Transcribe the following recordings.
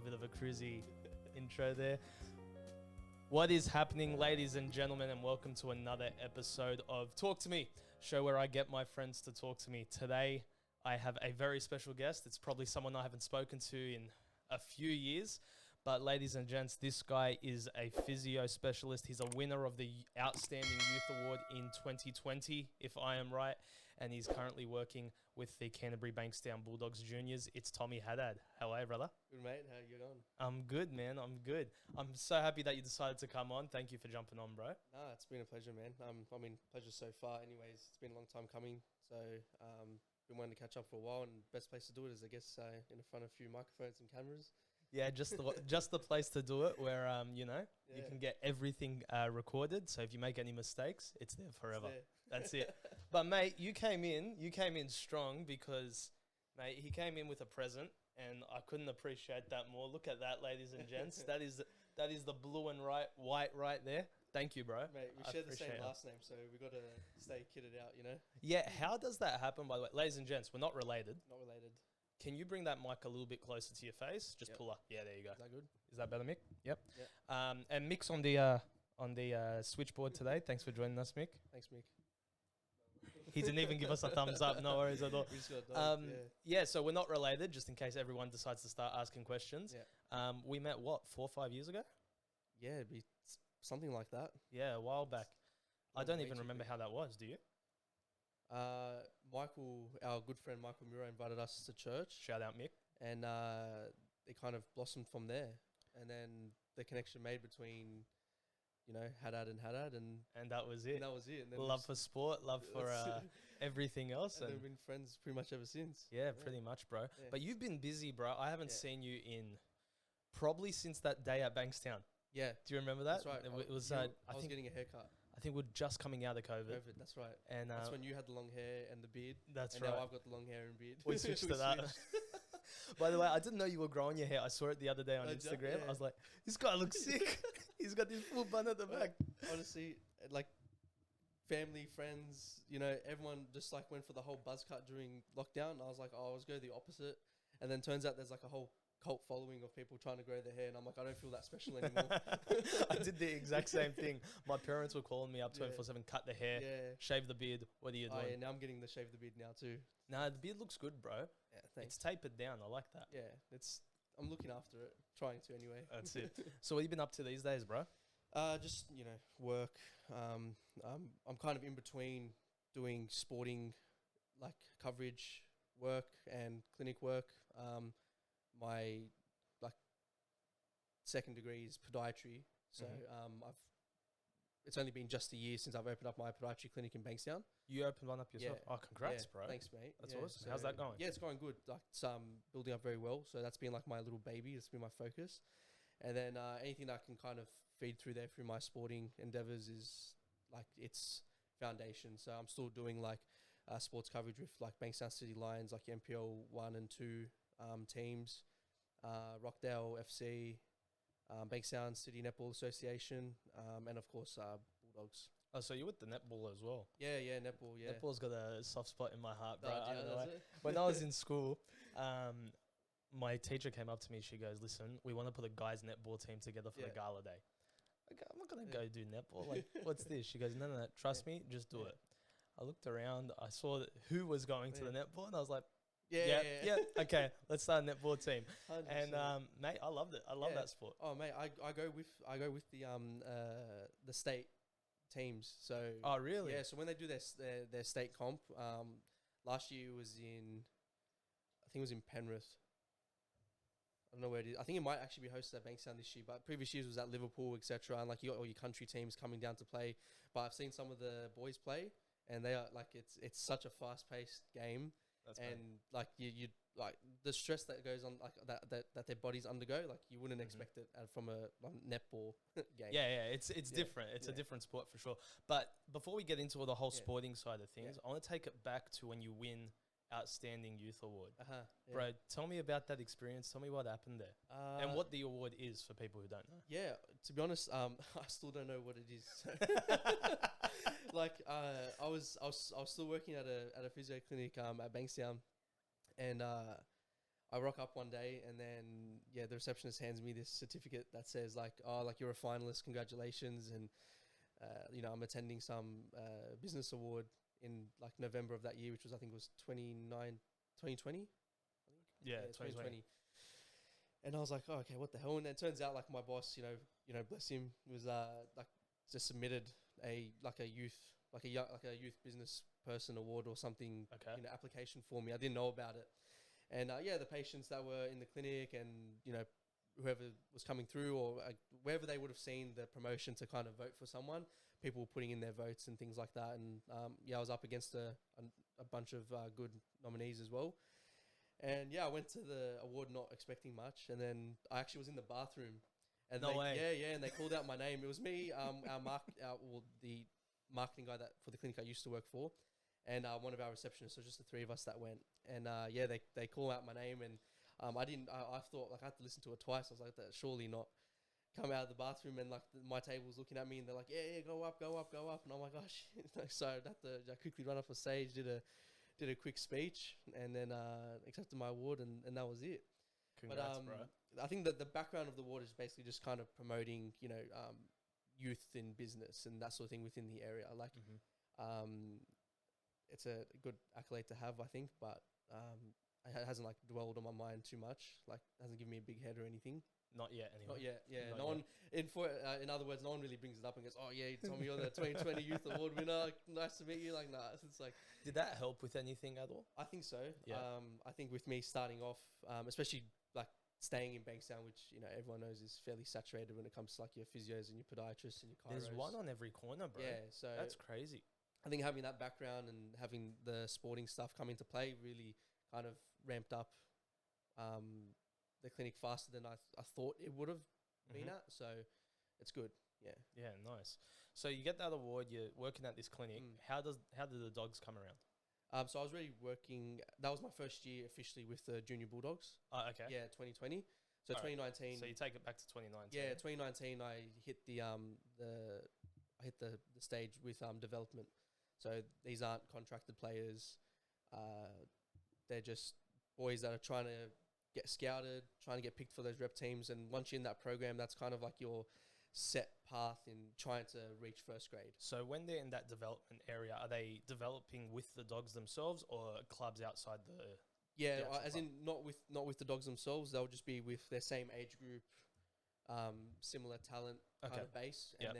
little bit of a cruisy intro there. What is happening, ladies and gentlemen, and welcome to another episode of Talk to Me, show where I get my friends to talk to me. Today, I have a very special guest. It's probably someone I haven't spoken to in a few years. But ladies and gents, this guy is a physio specialist. He's a winner of the Outstanding Youth Award in 2020, if I am right. And he's currently working with the Canterbury-Bankstown Bulldogs Juniors. It's Tommy Haddad. How are you, brother? Good, mate. How you going? I'm good, man. I'm good. I'm so happy that you decided to come on. Thank you for jumping on, bro. No, it's been a pleasure, man. Pleasure so far. Anyways, it's been a long time coming. So, been wanting to catch up for a while, and best place to do it is, I guess, in front of a few microphones and cameras. Yeah, just the place to do it where, you can get everything recorded. So if you make any mistakes, it's there forever. It's there. That's it. But, mate, you came in strong because, mate, he came in with a present, and I couldn't appreciate that more. Look at that, ladies and gents. That is the blue and white right there. Thank you, bro. Mate, we share the same last name, so we got to stay kitted out, you know? Yeah, how does that happen, by the way? Ladies and gents, we're not related. Not related. Can you bring that mic a little bit closer to your face? Just pull up. Yeah, there you go. Is that good? Is that better, Mick? Yep. Yep. And Mick's on the switchboard today. Thanks for joining us, Mick. Thanks, Mick. He didn't even give us a thumbs up. No worries at all. We just got a dog, yeah, so we're not related, just in case everyone decides to start asking questions. Yeah. We met, 4 or 5 years ago? Yeah, it'd be something like that. Yeah, a while back. I don't even remember how that was, do you? Michael, our good friend Michael Muro, invited us to church. Shout out, Mick. And it kind of blossomed from there. And then the connection made between, Haddad, and that was it. And that was it. And then love for sport, love for everything else. And we've been friends pretty much ever since. Yeah, pretty much, bro. Yeah. But you've been busy, bro. I haven't seen you in probably since that day at Bankstown. Yeah. Do you remember that? That's right. It was, I was getting a haircut. I think we're just coming out of COVID. That's right. And that's when you had the long hair and the beard. That's and right. Now I've got the long hair and beard. We switched to that. By the way, I didn't know you were growing your hair. I saw it the other day on Instagram. Yeah. I was like, this guy looks sick. He's got this full bun at the back. Honestly, like family, friends, everyone just like went for the whole buzz cut during lockdown. I was like, I was go the opposite. And then turns out there's like a whole cult following of people trying to grow their hair, and I'm like, I don't feel that special anymore. I did the exact same thing. My parents were calling me up 24/7, cut the hair, shave the beard. What are you doing? Yeah, now I'm getting the shave the beard now too. Nah, the beard looks good, bro. Yeah, thanks. It's tapered down. I like that. Yeah, I'm looking after it, trying to anyway. That's it. So what have you been up to these days, bro? Just work. I'm kind of in between doing sporting, like coverage work and clinic work. My second degree is podiatry, so it's only been just a year since I've opened up my podiatry clinic in Bankstown. You opened one up yourself? Yeah. Oh, congrats, bro. Thanks, mate. That's awesome. So how's that going? Yeah, it's going good. Like it's building up very well. So that's been like my little baby. It's been my focus, and then anything that I can kind of feed through there through my sporting endeavors is like its foundation. So I'm still doing like sports coverage with like Bankstown City Lions, like MPL 1 and 2 teams, Rockdale FC, Bankstown City Netball Association, and of course Bulldogs. Oh, so you're with the netball as well? Yeah, netball, yeah. Netball's got a soft spot in my heart, bro. I don't know does why. it? When I was in school, my teacher came up to me. She goes, listen, we want to put a guys netball team together for the gala day. I go, I'm not going to go do netball. Like, what's this? She goes, no. Trust me, just do it. I looked around. I saw who was going to the netball, and I was like, yeah. Okay, let's start a netball team. 100%. And mate, I loved it. I love that sport. Oh, mate, I go with the state teams. So oh, really? Yeah. So when they do their state comp, last year was I think it was in Penrith. I don't know where it is. I think it might actually be hosted at Bankstown this year, but previous years was at Liverpool, etc. And like you got all your country teams coming down to play. But I've seen some of the boys play, and they are like it's such a fast-paced game. That's and great. Like you like the stress that goes on, like that their bodies undergo, like you wouldn't expect it from a netball game. Yeah, it's different. It's a different sport for sure. But before we get into all the whole sporting side of things, I want to take it back to when you win Outstanding Youth Award. Bro, tell me about that experience. Tell me what happened there. And what the award is for people who don't know. Yeah, to be honest, I still don't know what it is. Like I was still working at a physio clinic at Bankstown, and I I rock up one day and then, the receptionist hands me this certificate that says like, oh, like you're a finalist, congratulations. And, I'm attending some business award in like November of that year, which was, I think was 2020. Yeah, 2020. And I was like, oh, okay, what the hell? And then it turns out like my boss, bless him, was like just submitted a youth business person award or something, Okay. application for me. I didn't know about it. And the patients that were in the clinic and, whoever was coming through or wherever they would have seen the promotion to kind of vote for someone, people were putting in their votes and things like that. And I was up against a bunch of good nominees as well. And I went to the award not expecting much. And then I actually was in the bathroom. And No way. Yeah, and they called out my name. It was me, the marketing guy that for the clinic I used to work for, and one of our receptionists. So just the three of us that went. And they call out my name, and I thought like I had to listen to it twice. I was like, that surely not. Come out of the bathroom, and like my table was looking at me, and they're like, yeah, go up. And I'm like, oh shit. So I had to quickly run off a stage, did a quick speech, and then accepted my award, and that was it. Congrats, bro. I think that the background of the award is basically just kind of promoting, youth in business and that sort of thing within the area. Like, it's a good accolade to have, I think, but it hasn't like dwelled on my mind too much. Like, hasn't given me a big head or anything. Not yet, anyway. Not yet. Yeah, Not one. In other words, no one really brings it up and goes, "Oh yeah, Tommy, you're the 2020 Youth Award winner. Nice to meet you." Like, nah, it's like. Did that help with anything at all? I think so. Yeah. I think with me starting off, especially like staying in Bankstown, which everyone knows is fairly saturated when it comes to like your physios and your podiatrists and your chiros. There's one on every corner, bro. Yeah, so that's crazy. I think having that background and having the sporting stuff come into play really kind of ramped up the clinic faster than I thought it would have been at. So it's good. Yeah. Yeah, nice. So you get that award. You're working at this clinic. How did the dogs come around? So I was already working. That was my first year officially with the Junior Bulldogs. Oh, okay. Yeah, 2020. So 2019. So you take it back to 2019. Yeah, 2019. I hit the stage with development. So these aren't contracted players. They're just boys that are trying to get scouted, trying to get picked for those rep teams. And once you're in that program, that's kind of like your set path in trying to reach first grade. So when they're in that development area, are they developing with the dogs themselves or clubs outside the? Yeah, the as club? in not with the dogs themselves. They'll just be with their same age group, similar talent kind of base, and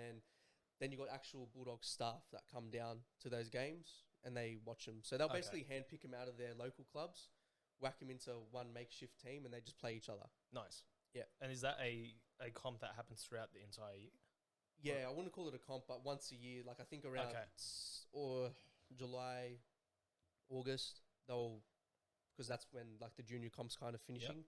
then you got actual Bulldog staff that come down to those games and they watch them. So they'll basically handpick them out of their local clubs, whack them into one makeshift team, and they just play each other. Nice. Yeah. And is that a comp that happens throughout the entire year? Yeah, I wouldn't call it a comp, but once a year, like I think around or July, August, because that's when like the junior comp's kind of finishing.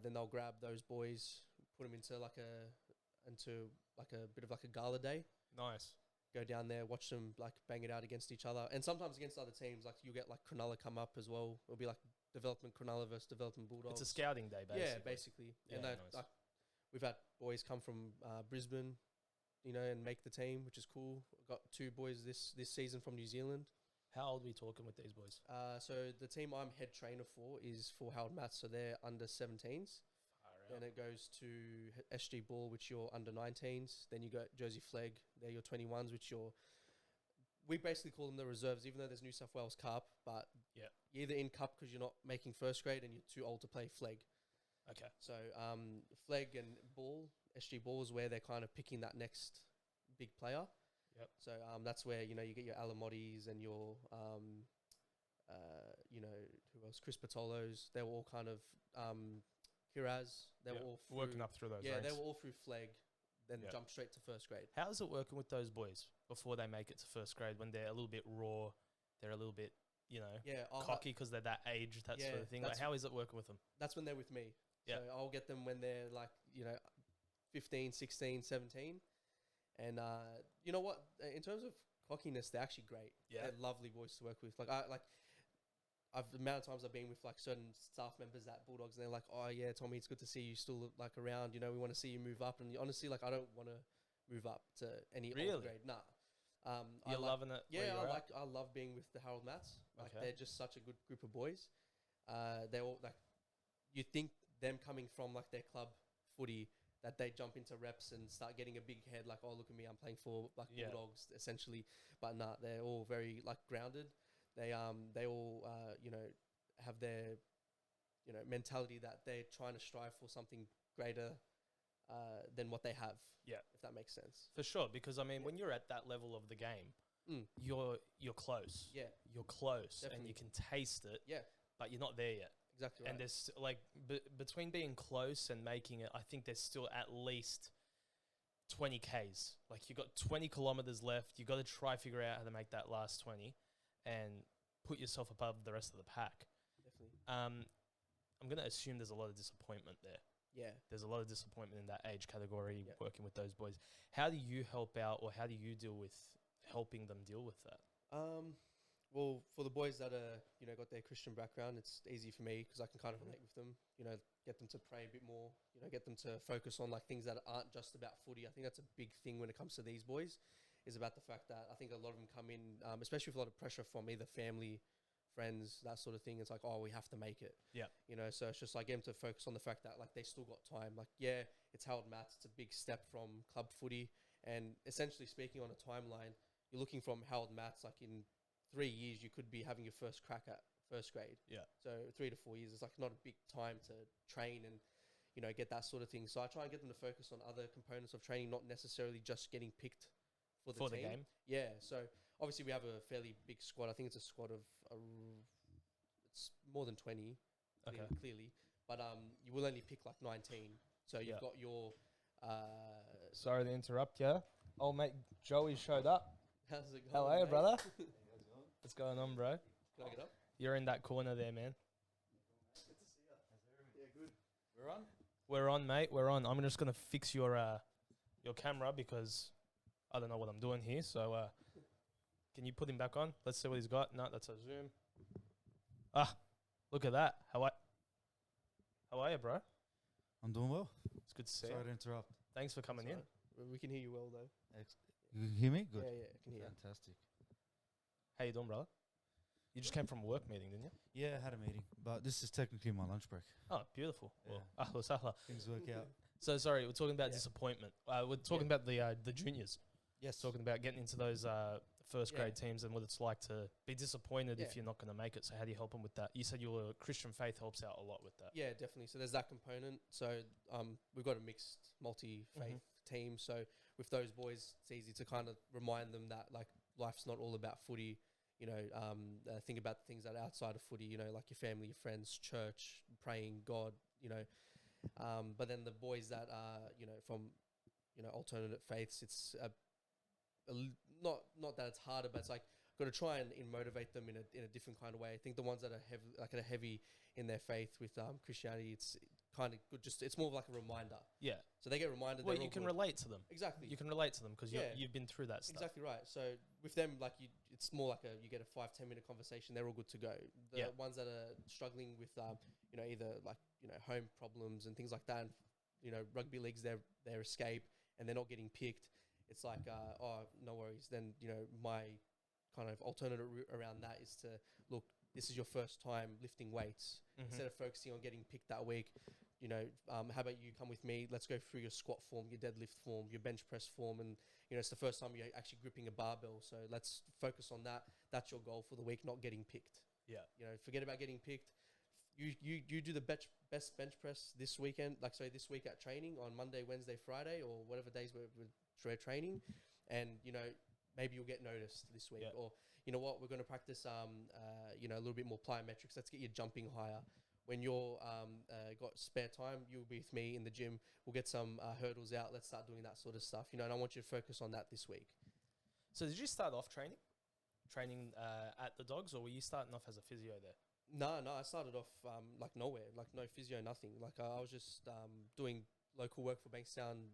Then they'll grab those boys, put them into like a bit of like a gala day. Nice. Go down there, watch them like bang it out against each other, and sometimes against other teams. Like you get like Cronulla come up as well. It'll be like development Cronulla versus development Bulldogs. It's a scouting day, basically. Yeah, basically. Yeah, and nice. like, we've had boys come from Brisbane, and make the team, which is cool. Got 2 boys this season from New Zealand. How old are we talking with these boys? So the team I'm head trainer for is for Harold Matts, so they're under 17s. Then it goes to SG Ball, which you're under 19s. Then you got Josie Flegg, they're your 21s, which we basically call them the reserves, even though there's New South Wales Cup, but you're either in Cup because you're not making first grade and you're too old to play Flegg. Okay. So Flegg and Ball, SG Ball is where they're kind of picking that next big player. Yep. So that's where, you get your Alamottis and your, who else? Chris Patolos. They were all kind of, Kiraz. They were all working up through those ranks. they were all through Flegg, then jump straight to first grade. How is it working with those boys before they make it to first grade when they're a little bit raw, they're a little bit, cocky because they're that age, that sort of thing? Like, how is it working with them? That's when they're with me. Yeah. So I'll get them when they're like, 15, 16, 17. And you know what? In terms of cockiness, they're actually great. Yeah. They're lovely boys to work with. The amount of times I've been with like certain staff members at Bulldogs, and they're like, "Oh yeah, Tommy, it's good to see you still like around. We want to see you move up." And honestly, like I don't want to move up to any older grade. Nah. You're loving it. Yeah, I love being with the Harold Matts. Like they're just such a good group of boys. They're all like you think them coming from like their club footy, that they jump into reps and start getting a big head, like, oh, look at me, I'm playing for like Bulldogs essentially. But nah, they're all very like grounded. They all have their mentality that they're trying to strive for something greater than what they have. Yeah, if that makes sense. for sure. Because I mean, when you're at that level of the game, you're close. Yeah, You're close, definitely. and you can taste it. Yeah, but you're not there yet. exactly. And Right. there's like between being close and making it, I think there's still at least 20 Ks. Like you got 20 kilometers left. You got to try figure out how to make that last 20 and put yourself above the rest of the pack. Definitely. I'm going to assume there's a lot of disappointment there. Yeah. There's a lot of disappointment in that age category working with those boys. How do you help out, or how do you deal with helping them deal with that? Well, for the boys that are, got their Christian background, it's easy for me because I can kind of relate with them, get them to pray a bit more, get them to focus on like things that aren't just about footy. I think that's a big thing when it comes to these boys, is about the fact that I think a lot of them come in, especially with a lot of pressure from either family, friends, that sort of thing. It's like, oh, we have to make it. Yeah. So it's just like get them to focus on the fact that like they still got time. Like, yeah, it's Harold Mats. It's a big step from club footy. And essentially speaking on a timeline, you're looking from Harold Mats, like in 3 years, you could be having your first crack at first grade. Yeah. So 3 to 4 years is like not a big time to train and, get that sort of thing. So I try and get them to focus on other components of training, not necessarily just getting picked for the team. Game. Yeah. So obviously we have a fairly big squad. I think it's a squad of, it's more than 20, clearly. But you will only pick like 19. So you've got your... Sorry to interrupt you. Old mate Joey showed up. How's it going? How are you, mate? brother? What's going on, bro? Can I get up? You're in that corner there, man. Good to see you. Yeah, good. We're on? We're on, mate. We're on. I'm just gonna fix your camera because I don't know what I'm doing here. So, can you put him back on? Let's see what he's got. No, that's a zoom. Ah, look at that. How are you, bro? I'm doing well. It's good to see Sorry you. to interrupt. Thanks for coming in. We can hear you well, though. You hear me? Good. Yeah, I can hear you. Fantastic. How you doing, brother? You just came from a work meeting, didn't you? Yeah, I had a meeting, but this is technically my lunch break. Oh, beautiful. Yeah. Well, ahla sahla. Things work out. So sorry, we're talking about disappointment. We're talking about the juniors. Yes. Talking about getting into those first Yeah. grade teams and what it's like to be disappointed if Yeah. you're not going to make it. So how do you help them with that? You said your Christian faith helps out a lot with that. Yeah, definitely. So there's that component. So we've got a mixed multi-faith team. So with those boys, it's easy to kind of remind them that like life's not all about footy. Think about the things that are outside of footy. Like your family, your friends, church, praying, God. But then the boys that are from alternative faiths, it's not that it's harder, but it's like got to try and motivate them in a different kind of way. I think the ones that are heavy in their faith with Christianity, it's kind of good. Just it's more of like a reminder. Yeah. So they get reminded. Well, they're you all can good. relate to them. Exactly. You can relate to them because Yeah. you've been through that stuff. Exactly right. So with them, like it's more like you get a 5-10 minute conversation. They're all good to go. The ones that are struggling with either like home problems and things like that, and rugby leagues, their escape, and they're not getting picked. It's like oh, no worries. Then my kind of alternative route around that is to look. This is your first time lifting weights. Instead of focusing on getting picked that week, how about you come with me? Let's go through your squat form, your deadlift form, your bench press form, and it's the first time you're actually gripping a barbell. So let's focus on that. That's your goal for the week, not getting picked. Yeah. Forget about getting picked. You do the best bench press this weekend, this week at training on Monday, Wednesday, Friday, or whatever days we're training, and maybe you'll get noticed this week. Yeah. Or you know what, we're going to practice a little bit more plyometrics. Let's get you jumping higher. When you're got spare time, you'll be with me in the gym. We'll get some hurdles out. Let's start doing that sort of stuff. And I want you to focus on that this week. So did you start off training at the Dogs, or were you starting off as a physio there? No, I started off like nowhere, like no physio, nothing. Like I was just doing local work for Bankstown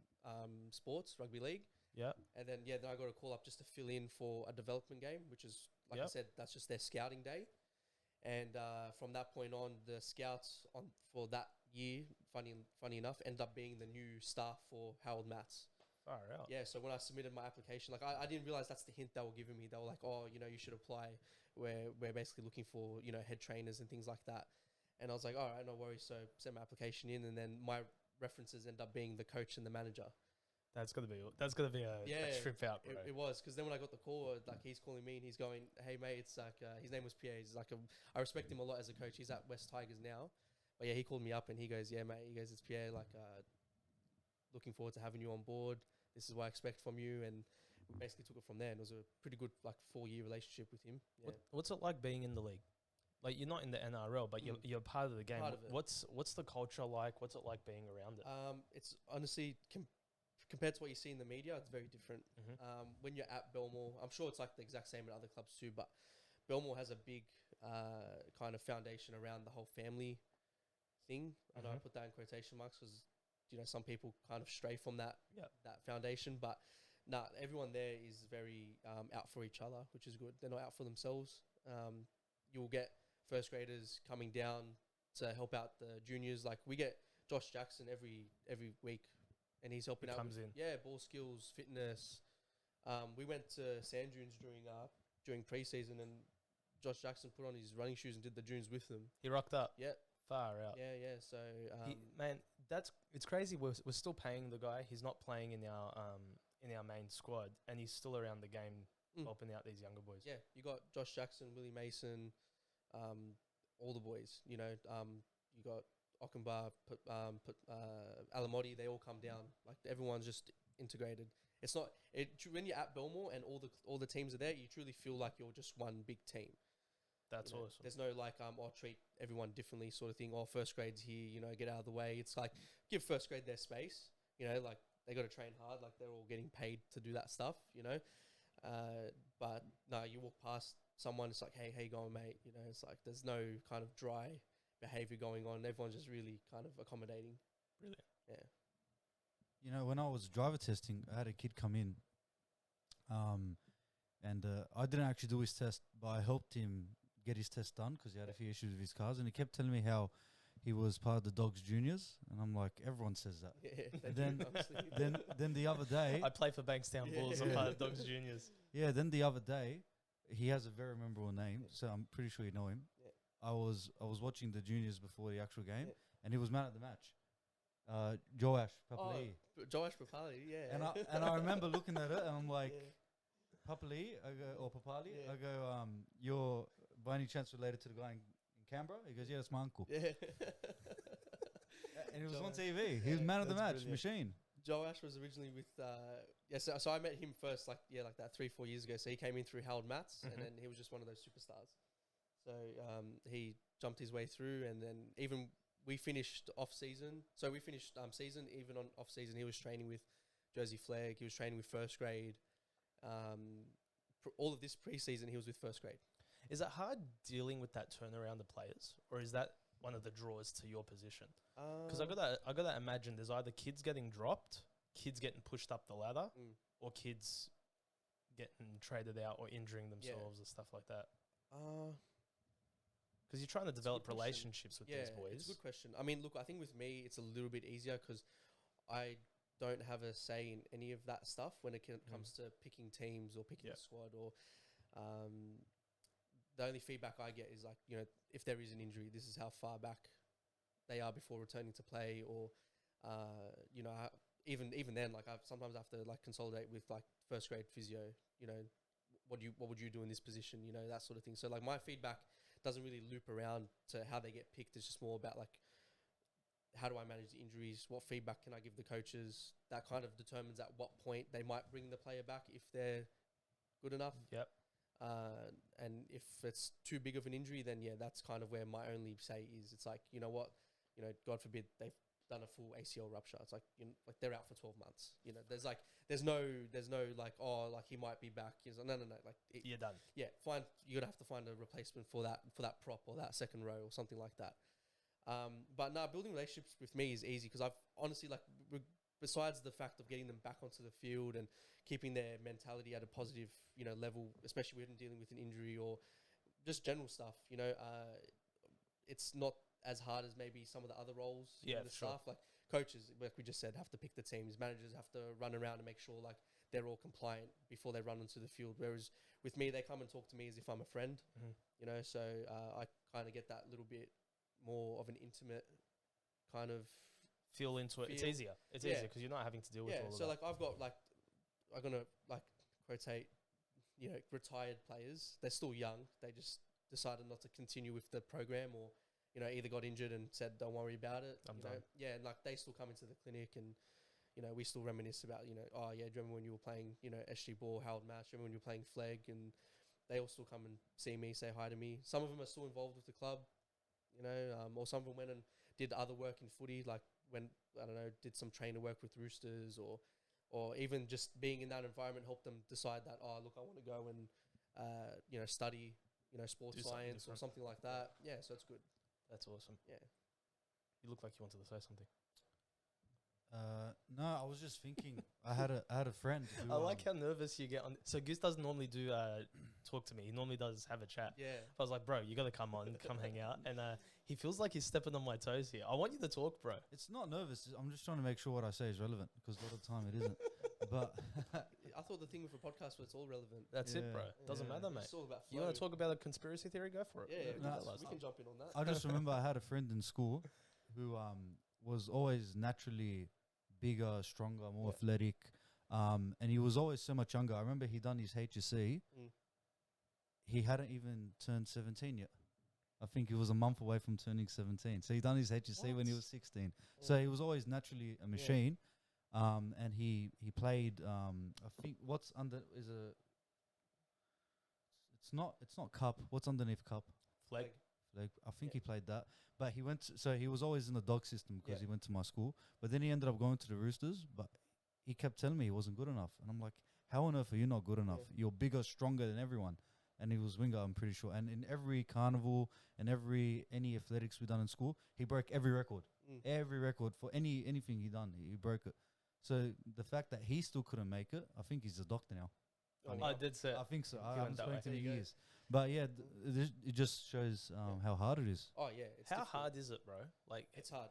Sports Rugby League. Yeah. And then I got a call up just to fill in for a development game, which is like I said, that's just their scouting day. And from that point on, the scouts for that year, funny enough, end up being the new staff for Harold Mats. Far out. Yeah, so when I submitted my application, like I didn't realize that's the hint they were giving me. They were like, oh, you should apply. We're basically looking for, head trainers and things like that. And I was like, all right, no worries. So sent my application in, and then my references end up being the coach and the manager. That's gonna be a trip out, bro. It was, because then when I got the call, like he's calling me and he's going, "Hey mate, it's like his name was Pierre. He's like I respect him a lot as a coach. He's at West Tigers now, but yeah, he called me up and he goes, "Yeah mate," he goes, "It's Pierre. Like looking forward to having you on board. This is what I expect from you." And we basically took it from there. And it was a pretty good 4-year relationship with him. Yeah. What's it like being in the league? Like, you're not in the NRL, but you're part of the game. Part of it. What's the culture like? What's it like being around it? It's honestly compared to what you see in the media, it's very different. When you're at Belmore, I'm sure it's like the exact same at other clubs too, but Belmore has a big kind of foundation around the whole family thing. I know I put that in quotation marks because some people kind of stray from that foundation, but everyone there is very out for each other, which is good. They're not out for themselves. You'll get first graders coming down to help out the juniors. Like, we get Josh Jackson every week, and he's helping out. Comes in. Yeah, ball skills, fitness. We went to sand dunes during pre-season, and Josh Jackson put on his running shoes and did the dunes with them. He rocked up. Yeah. Far out. Yeah. So it's crazy. We're still paying the guy. He's not playing in our main squad, and he's still around the game helping out these younger boys. Yeah, you got Josh Jackson, Willie Mason, all the boys. You got Ockenbar, Alamotti. They all come down. Like, everyone's just integrated. It's not when you're at Belmore and all the teams are there, you truly feel like you're just one big team. That's awesome. There's no treat everyone differently sort of thing. First grade's here, get out of the way. It's like, give first grade their space. Like, they got to train hard. Like, they're all getting paid to do that stuff. But no, you walk past someone, it's like, hey, how you going, mate? It's like, there's no kind of dry behavior going on. Everyone's just really kind of accommodating. Brilliant. Yeah. When I was driver testing, I had a kid come in, and I didn't actually do his test, but I helped him get his test done because he had a few issues with his cars, and he kept telling me how he was part of the Dogs Juniors, and I'm like, everyone says that. Yeah. Then the other day, I play for Bankstown Bulls. I'm part of Dogs Juniors. Yeah. Then the other day, he has a very memorable name, so I'm pretty sure you know him. Yeah. I was watching the juniors before the actual game, and he was man of the match. Joash Papali. Joash Papali, yeah. And I remember looking at it, and I'm like, Papali, or Papali. Yeah. I go, you're by any chance related to the guy in Canberra? He goes, yeah, that's my uncle. Yeah. And he was on Joash. TV. He was man of the match, brilliant. machine. Joash was originally with so I met him first like that 3-4 years ago. So he came in through Harold Matts, and then he was just one of those superstars. So he jumped his way through, and then even we finished off season. So we finished season. Even on off season, he was training with Josie Flegg. He was training with first grade. All of this pre-season, he was with first grade. Is it hard dealing with that turnaround of players, or is that one of the draws to your position? Because I got to imagine there's either kids getting dropped, kids getting pushed up the ladder, or kids getting traded out or injuring themselves or stuff like that. Because you're trying to develop relationships with these boys. It's a good question. I mean, look, I think with me, it's a little bit easier because I don't have a say in any of that stuff when it comes to picking teams or picking a squad. Or the only feedback I get is like, if there is an injury, this is how far back they are before returning to play. Or, even then, like, I sometimes have to like consolidate with like first grade physio. What would you do in this position? That sort of thing. So like, my feedback doesn't really loop around to how they get picked. It's just more about like, how do I manage the injuries? What feedback can I give the coaches? That kind of determines at what point they might bring the player back if they're good enough. Yep. And if it's too big of an injury, then that's kind of where my only say is. It's like, you know what, God forbid they've done a full ACL rupture. It's like, like they're out for 12 months. There's no like, oh, like he might be back. Like, like you're done. Yeah, you're gonna have to find a replacement for that prop or that second row or something like that. But building relationships with me is easy because I've honestly, like, besides the fact of getting them back onto the field and keeping their mentality at a positive, level, especially when dealing with an injury or just general stuff, it's not as hard as maybe some of the other roles. The staff, like coaches, like we just said, have to pick the teams. Managers have to run around and make sure like they're all compliant before they run onto the field. Whereas with me, they come and talk to me as if I'm a friend, so I kind of get that little bit more of an intimate kind of Feel into it. It's Feel. easier. It's Yeah. easier because you're not having to deal with all of So that. like I've got like I'm gonna like quotate, retired players. They're still young. They just decided not to continue with the program, or either got injured and said don't worry about it. I'm done. Yeah, and like they still come into the clinic, and we still reminisce about oh yeah, do you remember when you were playing SG ball, Howard match? Remember when you were playing flag? And they all still come and see me, say hi to me. Some of them are still involved with the club, or some of them went and did other work in footy, like when I don't know, did some trainer work with Roosters, or even just being in that environment helped them decide that look, I want to go and study sports Do something science or different. something like that. Yeah, so it's good. That's awesome. Yeah. You look like you wanted to say something. No, I was just thinking. I had a friend. Who, I like how nervous you get on. So Goose doesn't normally do talk to me. He normally does have a chat. Yeah. I was like, bro, you got to come on, come hang out. And he feels like he's stepping on my toes here. I want you to talk, bro. It's not nervous. I'm just trying to make sure what I say is relevant, because a lot of the time it isn't. But I thought the thing with a podcast was it's all relevant. That's it, Yeah. bro. Doesn't Yeah. matter, mate. It's all about You want to flow. talk about a conspiracy theory? Go for it. Yeah, No, we can jump in on that. I just remember I had a friend in school who was always naturally bigger, stronger, more Yeah. athletic, and he was always so much younger. I remember he done his HSC. Mm. He hadn't even turned 17 yet. I think he was a month away from turning 17. So he done his HSC when he What? was 16. So he was always naturally a machine. And he played. I think what's under is a. It's not cup. What's underneath cup? Flag. Like I think Yeah. he played that, but he went. So he was always in the dog system because Yeah. he went to my school. But then he ended up going to the Roosters. But he kept telling me he wasn't good enough, and I'm like, how on earth are you not good enough? Yeah. You're bigger, stronger than everyone. And he was winger, I'm pretty sure. And in every carnival and any athletics we done in school, he broke every record. Mm. Every record for anything he done, he broke it. So the fact that he still couldn't make it, I think he's a doctor now. Oh, I wow. did say. I think so. He I went haven't that way. spoken to him There in you go. years. But yeah, it just shows how hard it is. Oh yeah. It's How difficult. hard is it, bro? Like, It's hard.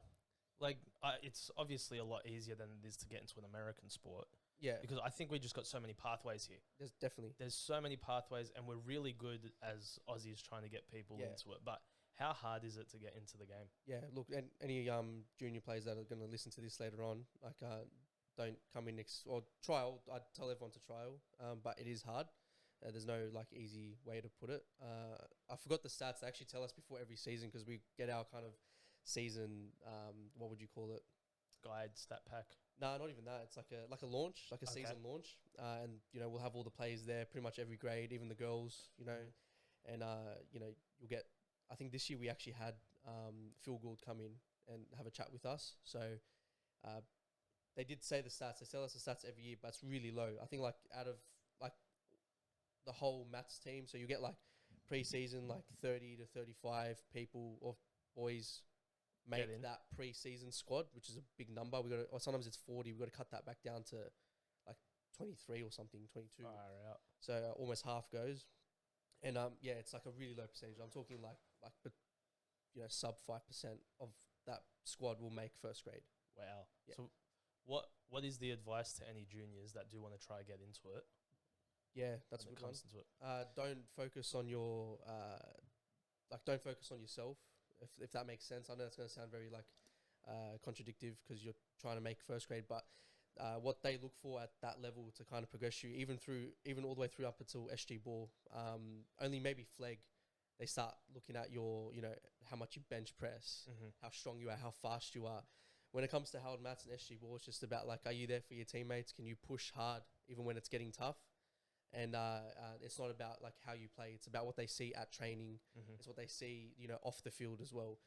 it's obviously a lot easier than it is to get into an American sport Yeah. because I think we just got so many pathways here. There's definitely. There's so many pathways, and we're really good as Aussies trying to get people Yeah. into it. But how hard is it to get into the game? Yeah, look, and any junior players that are going to listen to this later on, like, don't come in or trial. I'd tell everyone to trial, but it is hard. There's no like easy way to put it. I forgot the stats. They actually tell us before every season because we get our kind of season. What would you call it? Guide, stat pack. No, not even that. It's like a launch, like a Okay. season launch, and we'll have all the players there, pretty much every grade, even the girls, and you'll get. I think this year we actually had Phil Gould come in and have a chat with us. So they did say the stats. They tell us the stats every year, but it's really low. I think like out of like the whole Mats team, so you get like pre-season like 30 to 35 people or boys make in. that pre-season squad, which is a big number. We got or sometimes it's 40. We got to cut that back down to like 23 or something, 22. Far out. So almost half goes, and it's like a really low percentage. I'm talking but sub 5% of that squad will make first grade. Wow. Yeah. So, what is the advice to any juniors that do want to try get into it? Yeah, that's a when it good one. comes into it. Don't focus on your don't focus on yourself. If that makes sense. I know it's going to sound very contradictive because you're trying to make first grade, but what they look for at that level to kind of progress you, even all the way through up until SG ball, only maybe flag, they start looking at your, how much you bench press, how strong you are, how fast you are. When it comes to Howard Mats and SG ball, it's just about are you there for your teammates? Can you push hard even when it's getting tough? And it's not about how you play. It's about what they see at training. It's what they see, off the field as well.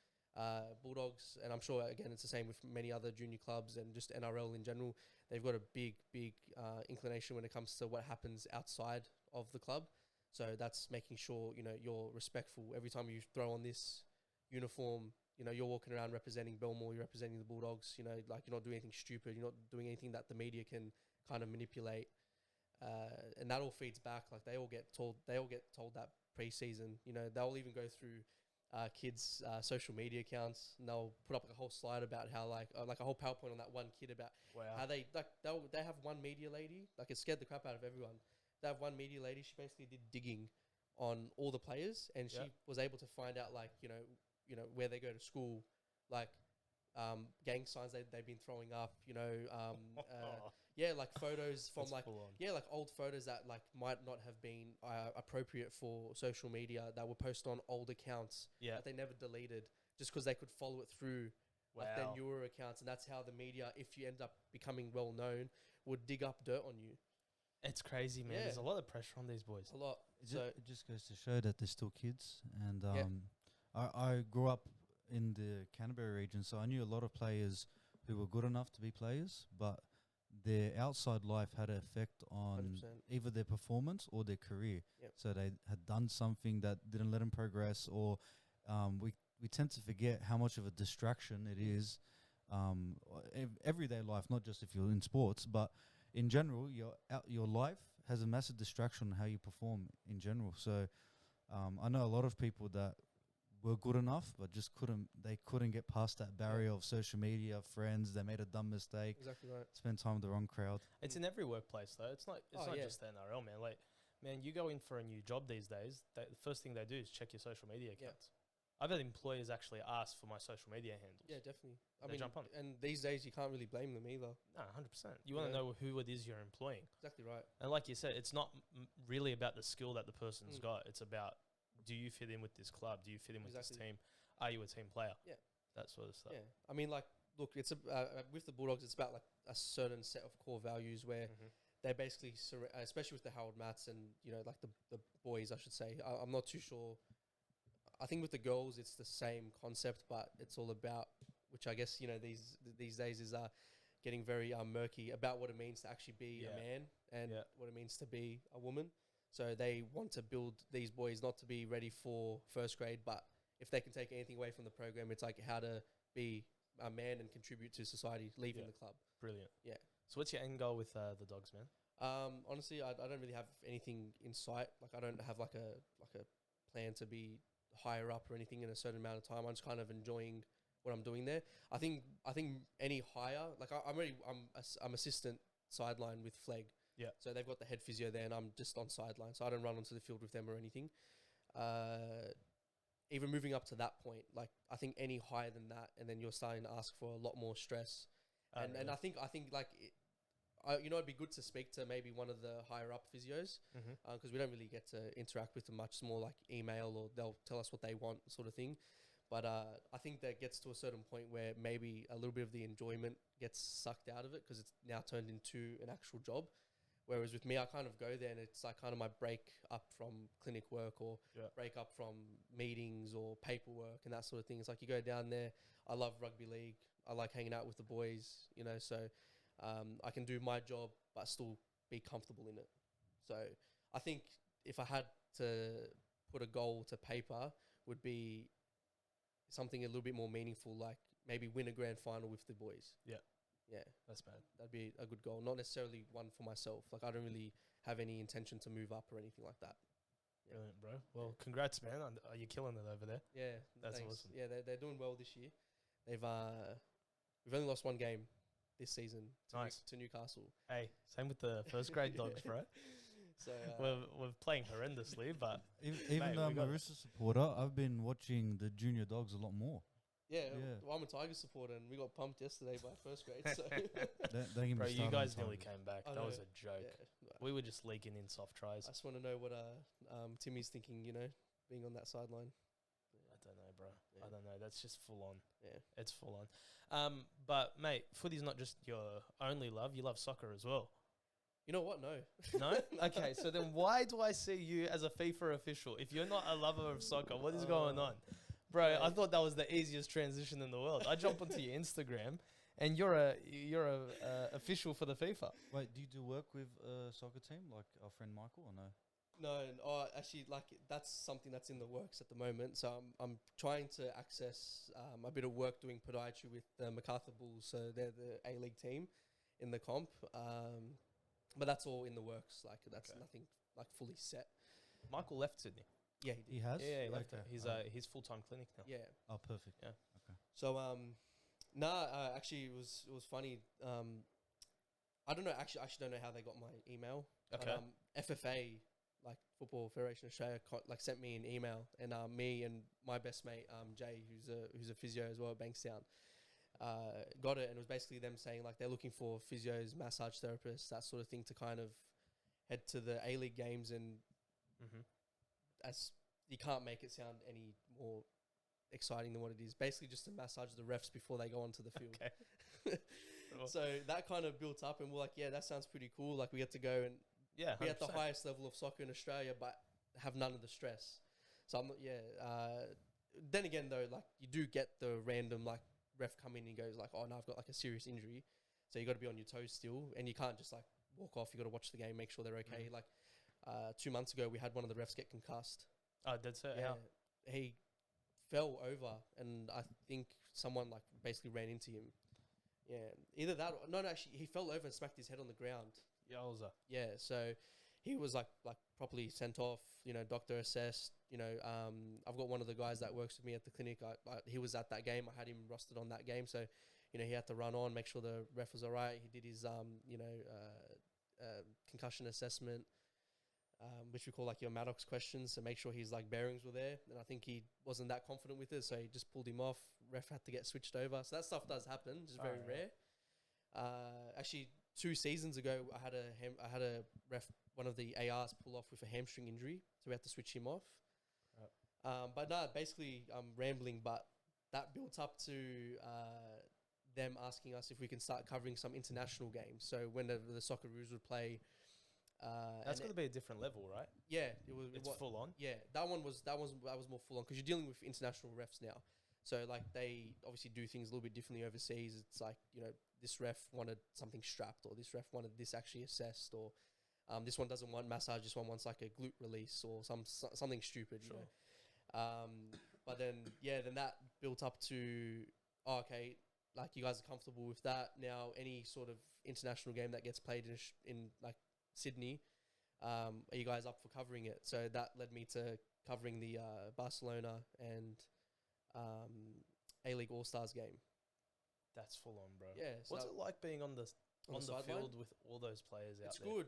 Bulldogs, and I'm sure again it's the same with many other junior clubs and just NRL in general. They've got a big inclination when it comes to what happens outside of the club. So that's making sure you're respectful every time you throw on this uniform. You're walking around representing Belmore. You're representing the Bulldogs. You're not doing anything stupid. You're not doing anything that the media can kind of manipulate. And that all feeds back. They all get told that pre-season. They'll even go through kids' social media accounts, and they'll put up a whole slide about how a whole PowerPoint on that one kid about how they have one media lady. It scared the crap out of everyone. They have one media lady. She basically did digging on all the players, and she was able to find out you know, where they go to school, like gang signs they've been throwing up, you know, yeah, like photos from That's like full on. yeah, like old photos that like might not have been appropriate for social media that were posted on old accounts Yeah. that they never deleted just because they could follow it through like their Wow. newer accounts, and that's how the media, if you end up becoming well known, would dig up dirt on you It's crazy, man. Yeah. There's a lot of pressure on these boys. a lot. It just goes to show that they're still kids. And Yeah. I grew up in the Canterbury region, so I knew a lot of players who were good enough to be players, but their outside life had an effect on 100%. either their performance or their career. Yep. So they had done something that didn't let them progress, or we tend to forget how much of a distraction it is. Everyday life, not just if you're in sports, but in general, your life has a massive distraction on how you perform in general. So I know a lot of people that were good enough, but just couldn't get past that barrier of social media, friends. They made a dumb mistake, Exactly right. spend time with the wrong crowd. It's in every workplace though. It's not Yeah. just the NRL, man. Like, man, you go in for a new job these days, the first thing they do is check your social media Yeah. accounts. I've had employers actually ask for my social media handles. Yeah, definitely. I They mean, jump on it. and these days you can't really blame them either. No, 100%. You want to Yeah. know who it is you're employing. Exactly right. And like you said, it's not really about the skill that the person's Mm. got. It's about, do you fit in with this club? Do you fit in with this Exactly. team? Are you a team player? Yeah. That sort of stuff. Yeah. I mean, like, look, it's with the Bulldogs, it's about like a certain set of core values where they basically, especially with the Harold Matts and, you know, like the boys, I should say. I'm not too sure. I think with the girls, it's the same concept, but it's all about, which I guess, you know, these days is getting very murky about what it means to actually be a man and what it means to be a woman. So they want to build these boys not to be ready for first grade, but if they can take anything away from the program, it's like how to be a man and contribute to society, leaving the club. Brilliant. Yeah. So what's your end goal with the Dogs, man? Honestly, I don't really have anything in sight. Like, I don't have like a plan to be higher up or anything in a certain amount of time. I'm just kind of enjoying what I'm doing there. I think any higher, like I'm assistant sideline with Flegg. Yeah. So they've got the head physio there, and I'm just on sideline. So I don't run onto the field with them or anything. Even moving up to that point, like I think any higher than that, and then you're starting to ask for a lot more stress. And I think like it'd be good to speak to maybe one of the higher up physios, because we don't really get to interact with them much. It's more like email, or they'll tell us what they want, sort of thing. But I think that gets to a certain point where maybe a little bit of the enjoyment gets sucked out of it because it's now turned into an actual job. Whereas with me, I kind of go there and it's like kind of my break up from clinic work or break up from meetings or paperwork and that sort of thing. It's like you go down there. I love rugby league. I like hanging out with the boys, you know, so I can do my job but still be comfortable in it. So I think if I had to put a goal to paper, would be something a little bit more meaningful, like maybe win a grand final with the boys. Yeah, that's bad. That'd be a good goal. Not necessarily one for myself. Like, I don't really have any intention to move up or anything like that. Yeah. Brilliant, bro. Well, congrats, man. Are you killing it over there? Yeah, that's thanks. awesome. Yeah, they're doing well this year. We've only lost one game this season to Newcastle. Hey, same with the first grade Dogs, bro. So we're playing horrendously, but even though I'm a Roosters supporter, I've been watching the junior Dogs a lot more. Yeah. Well, I'm a Tigers supporter, and we got pumped yesterday by first grade. So, bro, you guys nearly came back. That was a joke. Yeah. We were just leaking in soft tries. I just want to know what Timmy's thinking. You know, being on that sideline. I don't know, bro. Yeah. I don't know. That's just full on. Yeah, it's full on. But mate, footy's not just your only love. You love soccer as well. You know what? No. No? Okay, so then why do I see you as a FIFA official? If you're not a lover of soccer, what is going on? Bro, I thought that was the easiest transition in the world. I jump onto your Instagram, and you're a official for the FIFA. Wait, do you do work with a soccer team like our friend Michael or no? No, actually, like that's something that's in the works at the moment. So I'm trying to access a bit of work doing podiatry with the MacArthur Bulls. So they're the A-League team in the comp. But that's all in the works. Like that's nothing like fully set. Michael left Sydney. Yeah, he did. He has? Yeah, he left. He's full-time clinic now. Yeah. Oh, perfect. Yeah. Okay. So actually it was funny. I don't know. Actually, I don't know how they got my email. Okay. But, FFA like Football Federation Australia like sent me an email, and me and my best mate Jay, who's a physio as well at Bankstown, got it, and it was basically them saying like they're looking for physios, massage therapists, that sort of thing, to kind of head to the A-League games, and as you can't make it sound any more exciting than what it is. Basically, just to massage the refs before they go onto the field. Okay. So that kind of built up, and we're like, yeah, that sounds pretty cool. Like we get to go and Yeah, be at the 100%. highest level of soccer in Australia, but have none of the stress. So I'm not, then again though, like you do get the random like ref come in and goes like, oh no, I've got like a serious injury, so you got to be on your toes still, and you can't just like walk off. You got to watch the game, make sure they're okay. Like 2 months ago, we had one of the refs get concussed. Oh, that's it. Yeah, How? he fell over, and I think someone like basically ran into him. Yeah, either that. No, actually, he fell over and smacked his head on the ground. Yowza. Yeah, so he was like properly sent off. You know, doctor assessed. You know, I've got one of the guys that works with me at the clinic. He was at that game. I had him rostered on that game, so you know he had to run on, make sure the ref was all right. He did his concussion assessment, which we call like your Maddox questions, to make sure his like bearings were there. And I think he wasn't that confident with it, so he just pulled him off. Ref had to get switched over. So that stuff does happen, just very rare. Actually, 2 seasons ago, I had a ref, one of the ARs, pull off with a hamstring injury, so we had to switch him off. But no, basically, I'm rambling, but that built up to them asking us if we can start covering some international games. So when the Socceroos would play, That's going to be a different level, right? yeah, it was. It's full on. Yeah, that was more full on, because you're dealing with international refs now. So like they obviously do things a little bit differently overseas. It's like, you know, this ref wanted something strapped, or this ref wanted this actually assessed, or this one doesn't want massage, this one wants like a glute release or something stupid, Sure. you know. But then then that built up to, okay, like you guys are comfortable with that now. Any sort of international game that gets played in like Sydney, are you guys up for covering it? So that led me to covering the Barcelona and A-League All-Stars game. That's full on, bro. Yeah. So What's it like being on the sideline? field with all those players out It's there? good.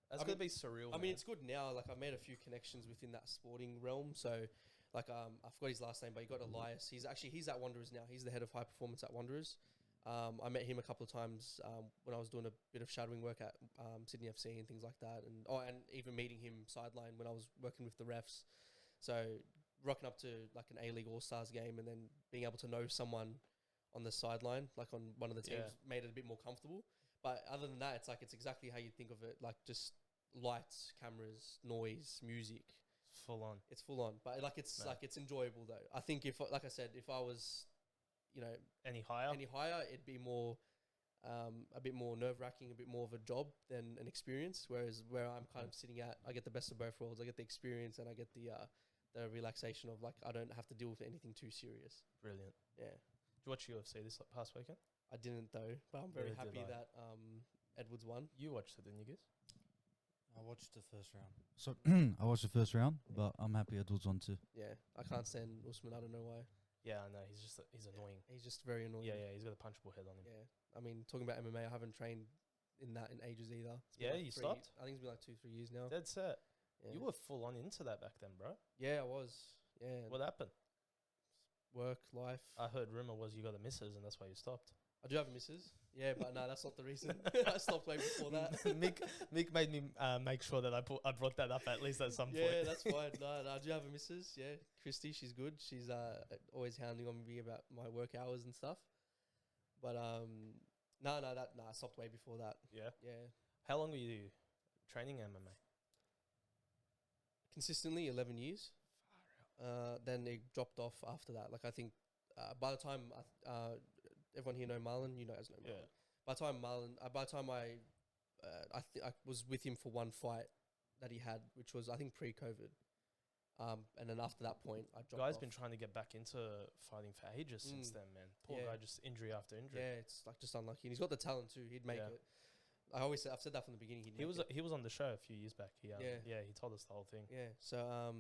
That's going to be surreal. I mean, it's good now. Like I've made a few connections within that sporting realm. So, like, I forgot his last name, but you got Elias. He's at Wanderers now. He's the head of high performance at Wanderers. I met him a couple of times when I was doing a bit of shadowing work at Sydney FC and things like that, and even meeting him sideline when I was working with the refs. So rocking up to like an A-League All-Stars game, and then being able to know someone on the sideline, like on one of the teams, made it a bit more comfortable. But other than that, it's exactly how you think of it, like just lights, cameras, noise, music. Full on. It's full on, but it's enjoyable though. I think if I was, you know, Any higher, it'd be more, a bit more nerve-wracking, a bit more of a job than an experience. Whereas where I'm kind of sitting at, I get the best of both worlds. I get the experience, and I get the relaxation of like I don't have to deal with anything too serious. Brilliant. Yeah. Did you watch UFC this past weekend? I didn't though, but I'm very Neither did happy I. that Edwards won. You watched it, didn't you, guys? I watched the first round. So I watched the first round, but I'm happy Edwards won too. Yeah, I can't stand Usman. I don't know why. Yeah, I know. He's annoying. He's just very annoying. Yeah, he's got a punchable head on him. Yeah. I mean, talking about MMA, I haven't trained in ages either. It's been Yeah, like you 3 stopped? I think it's been like 2-3 years now. Dead set. Yeah. You were full on into that back then, bro. Yeah, I was. Yeah. What happened? Work, life. I heard rumor was you got a missus and that's why you stopped. I do have a missus. Yeah, but no, that's not the reason. I stopped way before that. Mick made me make sure that I brought that up at least at some point. Yeah, that's fine. No, I do have a missus. Yeah, Christy, she's good. She's always hounding on me about my work hours and stuff. But I stopped way before that. Yeah. Yeah. How long were you training MMA? Consistently 11 years. Then it dropped off after that. Like I think by the time everyone here know Marlon, you guys know Marlon. By the time I was with him for one fight that he had, which was I think pre-COVID. And then after that point, I dropped Guy's off. been trying to get back into fighting for ages since then, man. Poor Yeah. guy, just injury after injury. Yeah, it's like just unlucky. And he's got the talent too. He'd make Yeah. it. I've said that from the beginning. He was on the show a few years back. He he told us the whole thing. Yeah. So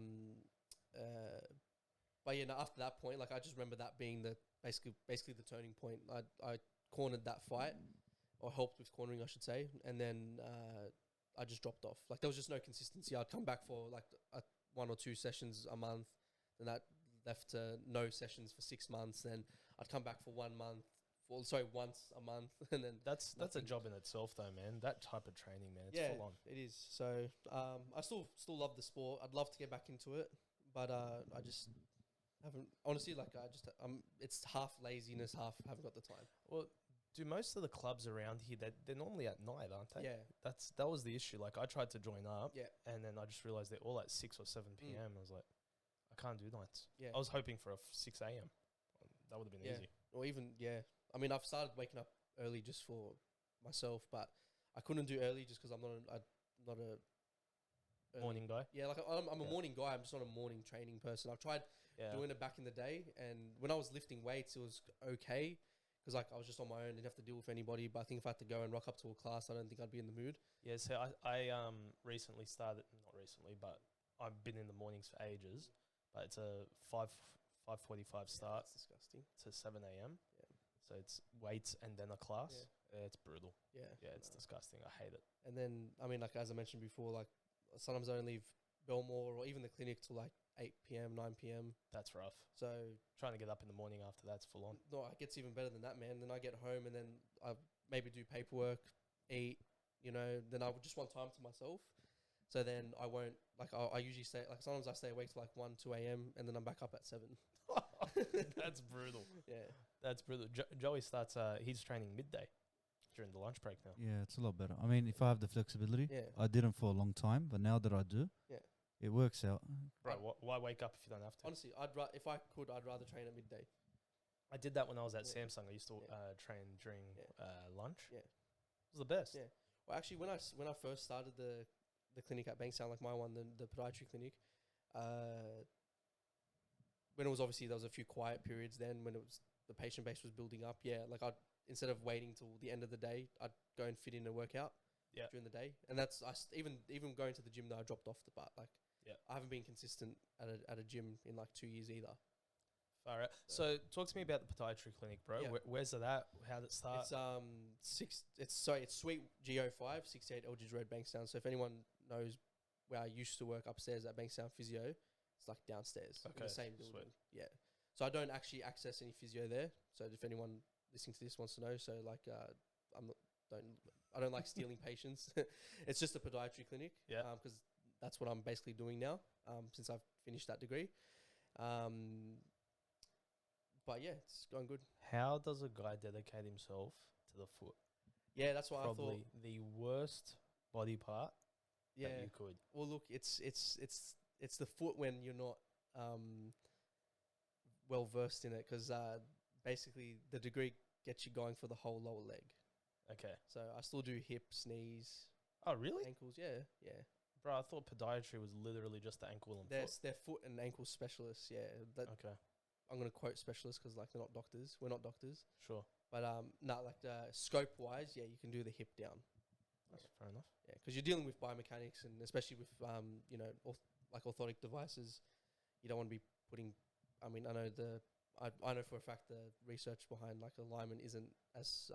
but yeah, no, after that point, like I just remember that being the basically the turning point. I cornered that fight, or helped with cornering, I should say, and then I just dropped off. Like there was just no consistency. I'd come back for like 1 or 2 sessions a month, then that left to no sessions for 6 months. Then I'd come back for 1 month. Once a month, and then That's a job in itself, though, man. That type of training, man, it's full on. it is. So I still love the sport. I'd love to get back into it, but I just haven't. Honestly, like it's half laziness, half haven't got the time. Well, do most of the clubs around here, they're normally at night, aren't they? Yeah, That was the issue. Like I tried to join up, yeah, and then I just realized they're all at 6 or 7 p.m. I was like, I can't do nights. yeah. I was hoping for a 6 a.m. That would have been easy. Or even I mean, I've started waking up early just for myself, but I couldn't do early just because I'm not a Morning guy. Yeah, like I'm a morning guy. I'm just not a morning training person. I've tried doing it back in the day, and when I was lifting weights, it was okay because like I was just on my own, didn't have to deal with anybody. But I think if I had to go and rock up to a class, I don't think I'd be in the mood. Yeah, so I recently started, not recently, but I've been in the mornings for ages. But it's a 5:45 start. That's disgusting. To 7 a.m. Yeah. So it's weights and then a class. Yeah. It's brutal. Yeah. Yeah, it's disgusting. I hate it. And then I mean, like as I mentioned before, like sometimes I don't leave Belmore or even the clinic till like 8 p.m., 9 p.m. That's rough. So Trying to get up in the morning after that's full on. no, it gets even better than that, man. Then I get home and then I maybe do paperwork, eat, then I would just want time to myself. So then I won't, like I usually stay, like sometimes I stay awake till like 1, 2 a.m. and then I'm back up at 7. That's brutal. Yeah. That's brutal. Joey starts, he's training midday during the lunch break now. Yeah, it's a lot better. I mean, if I have the flexibility, Yeah. I didn't for a long time, but now that I do, it works out. Bro, why wake up if you don't have to? Honestly, if I could, I'd rather train at midday. I did that when I was at Yeah. Samsung. I used to train during lunch. Yeah. It was the best. Yeah. Well, actually, when I first started the clinic at Bankstown, like my one, the podiatry clinic, when it was obviously there was a few quiet periods then when it was the patient base was building up. Yeah, like I'd instead of waiting till the end of the day, I'd go and fit in a workout. Yeah. During the day, and that's even going to the gym though I dropped off the butt. Like, I haven't been consistent at a gym in like 2 years either. All right. So talk to me about the podiatry clinic, bro. Yeah. Where's it at? How did it start? It's Suite GO5, 68 Eldridge Road, Bankstown. So if anyone knows where I used to work upstairs at Bankstown Physio, it's like downstairs in the same building. Sweet. Yeah. So I don't actually access any physio there. So if anyone listening to this wants to know, so like I don't like stealing patients. It's just a podiatry clinic. Yeah. Because that's what I'm basically doing now. Since I've finished that degree. But yeah, it's going good. How does a guy dedicate himself to the foot? Yeah, that's what Probably I thought. the worst body part that you could. Well, look, it's the foot when you're not well versed in it, because basically the degree gets you going for the whole lower leg. Okay. So I still do hips, knees, Oh, really? ankles. Yeah. Bro, I thought podiatry was literally just the ankle and foot. They're foot and ankle specialists. Yeah. Okay. I'm gonna quote specialists because like they're not doctors. We're not doctors. Sure. But like scope wise, yeah, you can do the hip down. That's fair enough. Yeah, because you're dealing with biomechanics, and especially with like orthotic devices, you don't want to be putting. I mean, I know for a fact the research behind like alignment isn't as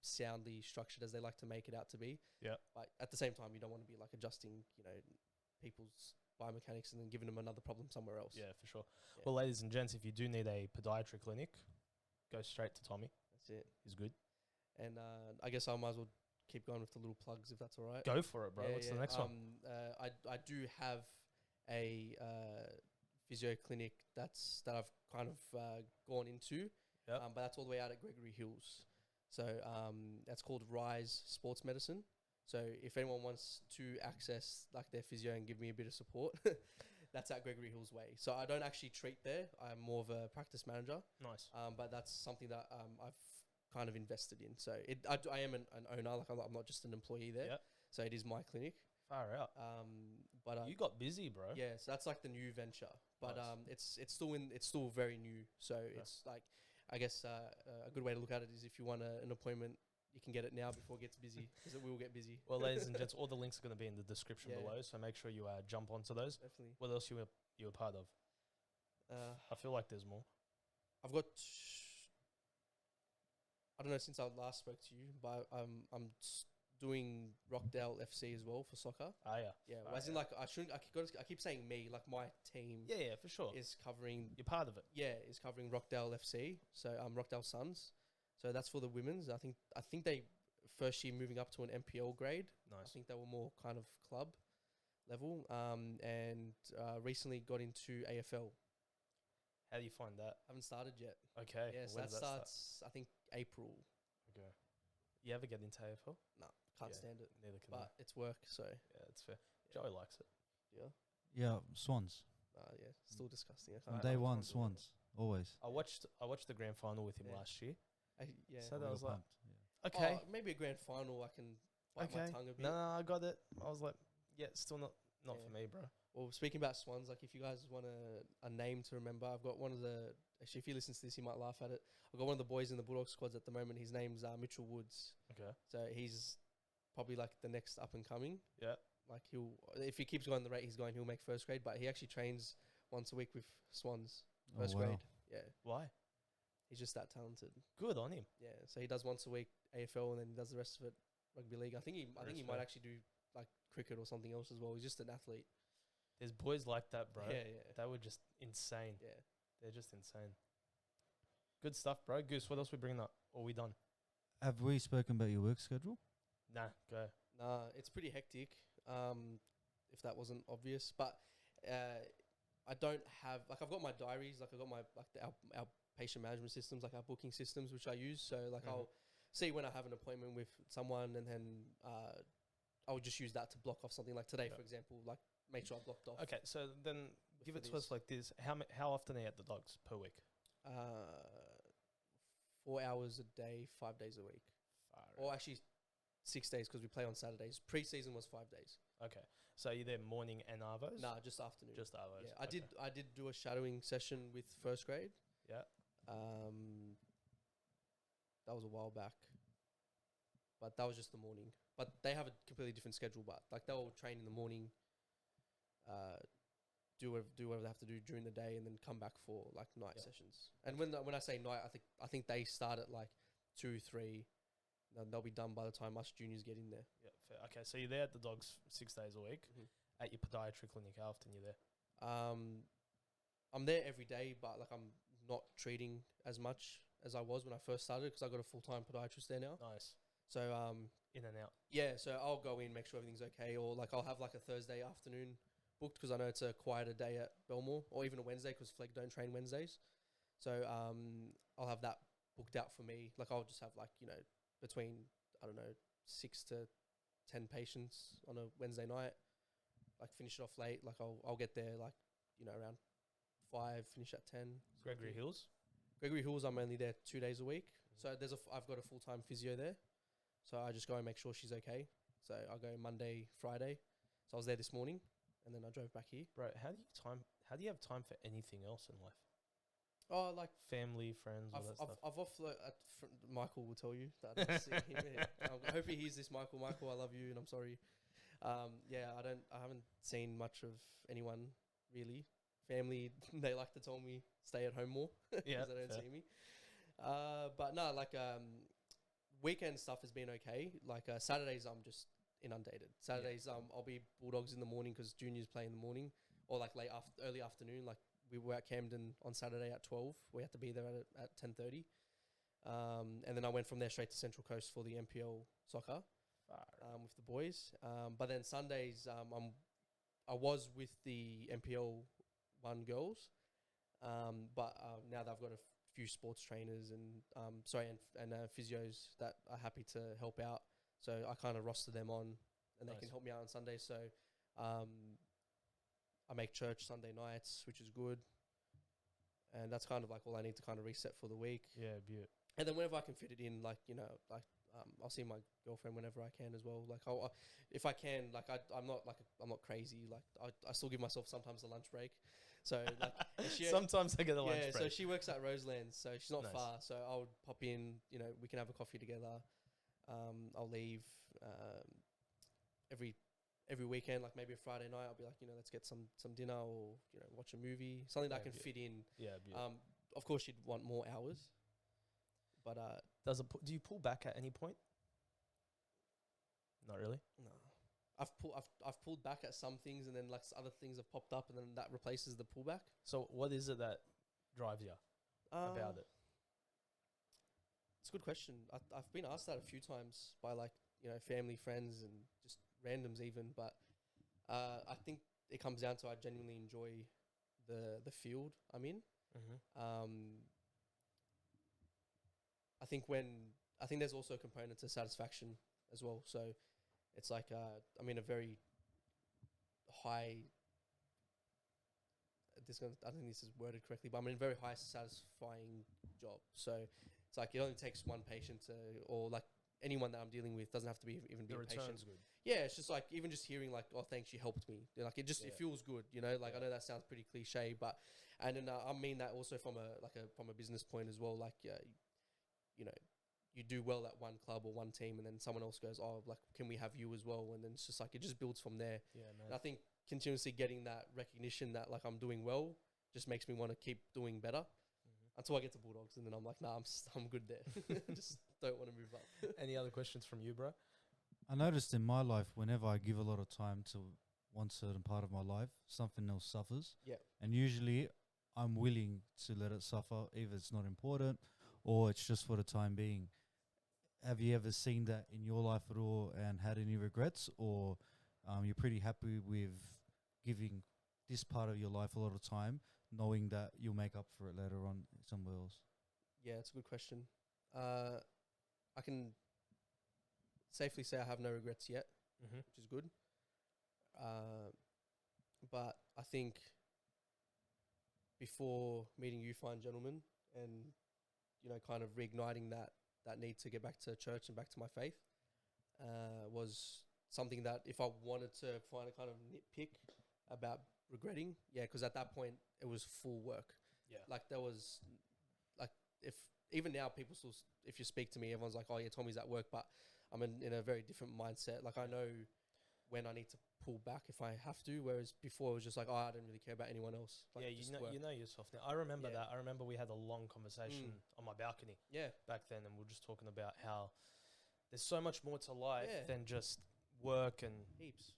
soundly structured as they like to make it out to be. Yeah. But at the same time, you don't want to be like adjusting, people's biomechanics and then giving them another problem somewhere else. Yeah, for sure. Yeah. Well, ladies and gents, if you do need a podiatry clinic, go straight to Tommy. That's it. He's good. And I guess I might as well keep going with the little plugs if that's all right. Go for it, bro. Yeah, What's the next one? I do have a physio clinic that I've kind of gone into, Yep. but that's all the way out at Gregory Hills. So that's called Rise Sports Medicine. So if anyone wants to access like their physio and give me a bit of support, that's at Gregory Hills Way. So I don't actually treat there. I'm more of a practice manager. Nice. But that's something that I've kind of invested in. So I am an owner. Like I'm not just an employee there. Yep. So it is my clinic. Far out. But You got busy, bro. yeah, so that's like the new venture. But Nice. it's still very new. So it's like, I guess a good way to look at it is if you want an appointment, you can get it now before it gets busy, because it will get busy. Well, ladies and gents, all the links are going to be in the description Yeah. below, so make sure you jump onto those. Definitely. What else you were part of? I feel like there's more. I've got, I don't know, since I last spoke to you, but I'm doing Rockdale FC as well for soccer. Oh, yeah. Yeah, Oh, as in yeah. like I keep saying me, like my team Yeah, for sure. is covering You're part of it. is covering Rockdale FC. So Rockdale Suns. So that's for the women's. I think they first year moving up to an MPL grade. I Nice. think they were more kind of club level. And recently got into AFL. How do you find that? Haven't started yet. Okay. Yes, when that does start? starts I think April. Okay. You ever get into AFL? No, can't Yeah, stand it. Neither can But it's work, so yeah, it's fair. Joey likes it. yeah. Yeah, Swans. Yeah, still disgusting. I From can't. day I one, can't do it. Swans. Always. I watched the grand final with him Yeah. last year. Yeah. So that We was got like, pumped, yeah. okay. Maybe a grand final. I can bite my tongue a bit. No, I got it. I was like, yeah, still not Yeah. for me, bro. Well, speaking about Swans, like if you guys want a name to remember, I've got one of the. Actually, if he listens to this, he might laugh at it. I've got one of the boys in the Bulldogs squads at the moment. His name's Mitchell Woods. Okay. So he's probably like the next up and coming. Yeah. Like if he keeps going the rate he's going, he'll make first grade. But he actually trains once a week with Swans first Oh, wow. grade. Yeah, Why? he's just that talented. Good on him. Yeah, so he does once a week AFL and then he does the rest of it rugby league. I think he Respect. might actually do like cricket or something else as well. He's just an athlete. There's boys like that, bro. Yeah. They were just insane. Yeah. They're just insane. Good stuff, bro. Goose, what else we bringing up? Or we done? Have we spoken about your work schedule? Nah, go. Nah, it's pretty hectic. If that wasn't obvious, but I don't have like I've got my diaries, like I got my our patient management systems, like our booking systems, which I use. So like I'll see when I have an appointment with someone, and then I would just use that to block off something. Like today, Yeah. for example, like make sure I blocked off. Okay, so then give for it to us this. like this. How often are you at the dogs per week? 4 hours a day, 5 days a week, or actually 6 days because we play on Saturdays. Pre-season was 5 days. Okay, so you're there morning and arvos? Nah, just afternoon. Just arvos. Yeah, Okay. I did do a shadowing session with first grade. Yeah. That was a while back, but that was just the morning. But they have a completely different schedule. But like they'll train in the morning, do whatever they have to do during the day, and then come back for like night Yeah. sessions. And when I say night, I think they start at like 2, 3. And they'll be done by the time us juniors get in there. Yeah, fair. Okay, so you're there at the dogs 6 days a week. At your podiatry clinic, how often you're there? I'm there every day, but like I'm not treating as much as I was when I first started because I got a full-time podiatrist there now. Nice. So In and out. yeah, so I'll go in, make sure everything's okay, or like I'll have like a Thursday afternoon booked because I know it's a quieter day at Belmore, or even a Wednesday because Fleg don't train Wednesdays. So I'll have that booked out for me. Like I'll just have like between 6 to 10 patients on a Wednesday night. Like finish it off late. Like I'll get there like around 5, finish at 10. Gregory Hills? Gregory Hills, I'm only there 2 days a week. So I've got a full-time physio there. So I just go and make sure she's okay. So I go Monday, Friday. So I was there this morning, and then I drove back here. Bro, how do you have time for anything else in life? Oh, like Family, friends, all that stuff. I've offloaded. Michael will tell you that. I see him here. I hope he hears this, Michael. Michael, I love you, and I'm sorry. Yeah, I haven't seen much of anyone really. Family, they like to tell me stay at home more because Yeah, they don't fair. see me. But no, like weekend stuff has been okay. Like Saturdays, I'm just inundated. Saturdays, I'll be Bulldogs in the morning because juniors play in the morning, or like early afternoon. Like we were at Camden on Saturday at 12. We had to be there at 10:30. And then I went from there straight to Central Coast for the MPL soccer with the boys. But then Sundays, I was with the MPL 1 girls, but now they've got a few sports trainers and physios that are happy to help out. So I kind of roster them on, and they Nice. can help me out on Sundays. So I make church Sunday nights, which is good. And that's kind of like all I need to kind of reset for the week. Yeah, beaut. And then whenever I can fit it in, I'll see my girlfriend whenever I can as well. Like, if I can, like, I'm not crazy. Like, I still give myself sometimes a lunch break. So like, Sometimes I get a lunch yeah. break. So she works at Roselands, so she's not Nice. far. So I'll pop in. We can have a coffee together. I'll leave every weekend, like maybe a Friday night. I'll be like, let's get some dinner or watch a movie, something that I Yeah, can beaut. fit in. Yeah, beaut. Of course, you'd want more hours, but Do you pull back at any point? Not really. No. I've pulled back at some things, and then like other things have popped up, and then that replaces the pullback. So what is it that drives you about it? It's a good question. I've been asked that a few times by like family, friends, and just randoms even. But I think it comes down to I genuinely enjoy the field I'm in. I think there's also a component to satisfaction as well. So it's like I'm in a very high. I don't think this is worded correctly, but I'm in a very high satisfying job. So it's like it only takes one patient or like anyone that I'm dealing with doesn't have to be even be The a patient. return's good. Yeah, it's just like even just hearing like, oh, thanks, you helped me. Like it feels good, Like I know that sounds pretty cliche, but and then I mean that also from a business point as well. Like you do well at one club or one team, and then someone else goes, oh, like can we have you as well? And then it's just like it just builds from there. Yeah, man. And I think continuously getting that recognition that like I'm doing well just makes me want to keep doing better until I get to Bulldogs, and then I'm like, nah, I'm good there. Just don't want to move up. Any other questions from you, bro? I noticed in my life, whenever I give a lot of time to one certain part of my life, something else suffers. Yeah. And usually I'm willing to let it suffer, either it's not important or it's just for the time being. Have you ever seen that in your life at all and had any regrets, or you're pretty happy with giving this part of your life a lot of time, knowing that you'll make up for it later on somewhere else? Yeah, it's a good question. I can safely say I have no regrets yet, which is good. But I think before meeting you fine gentlemen and, kind of reigniting that need to get back to church and back to my faith was something that if I wanted to find a kind of nitpick about regretting, because at that point it was full work. Yeah. Like there was, like if even now people still, if you speak to me, everyone's like, oh yeah, Tommy's at work, but I'm in a very different mindset. Like I know when I need to pull back if I have to, whereas before it was just like, oh, I don't really care about anyone else. Like yeah, you know yourself now. I remember that. I remember we had a long conversation on my balcony back then, and we were just talking about how there's so much more to life than just work and heaps.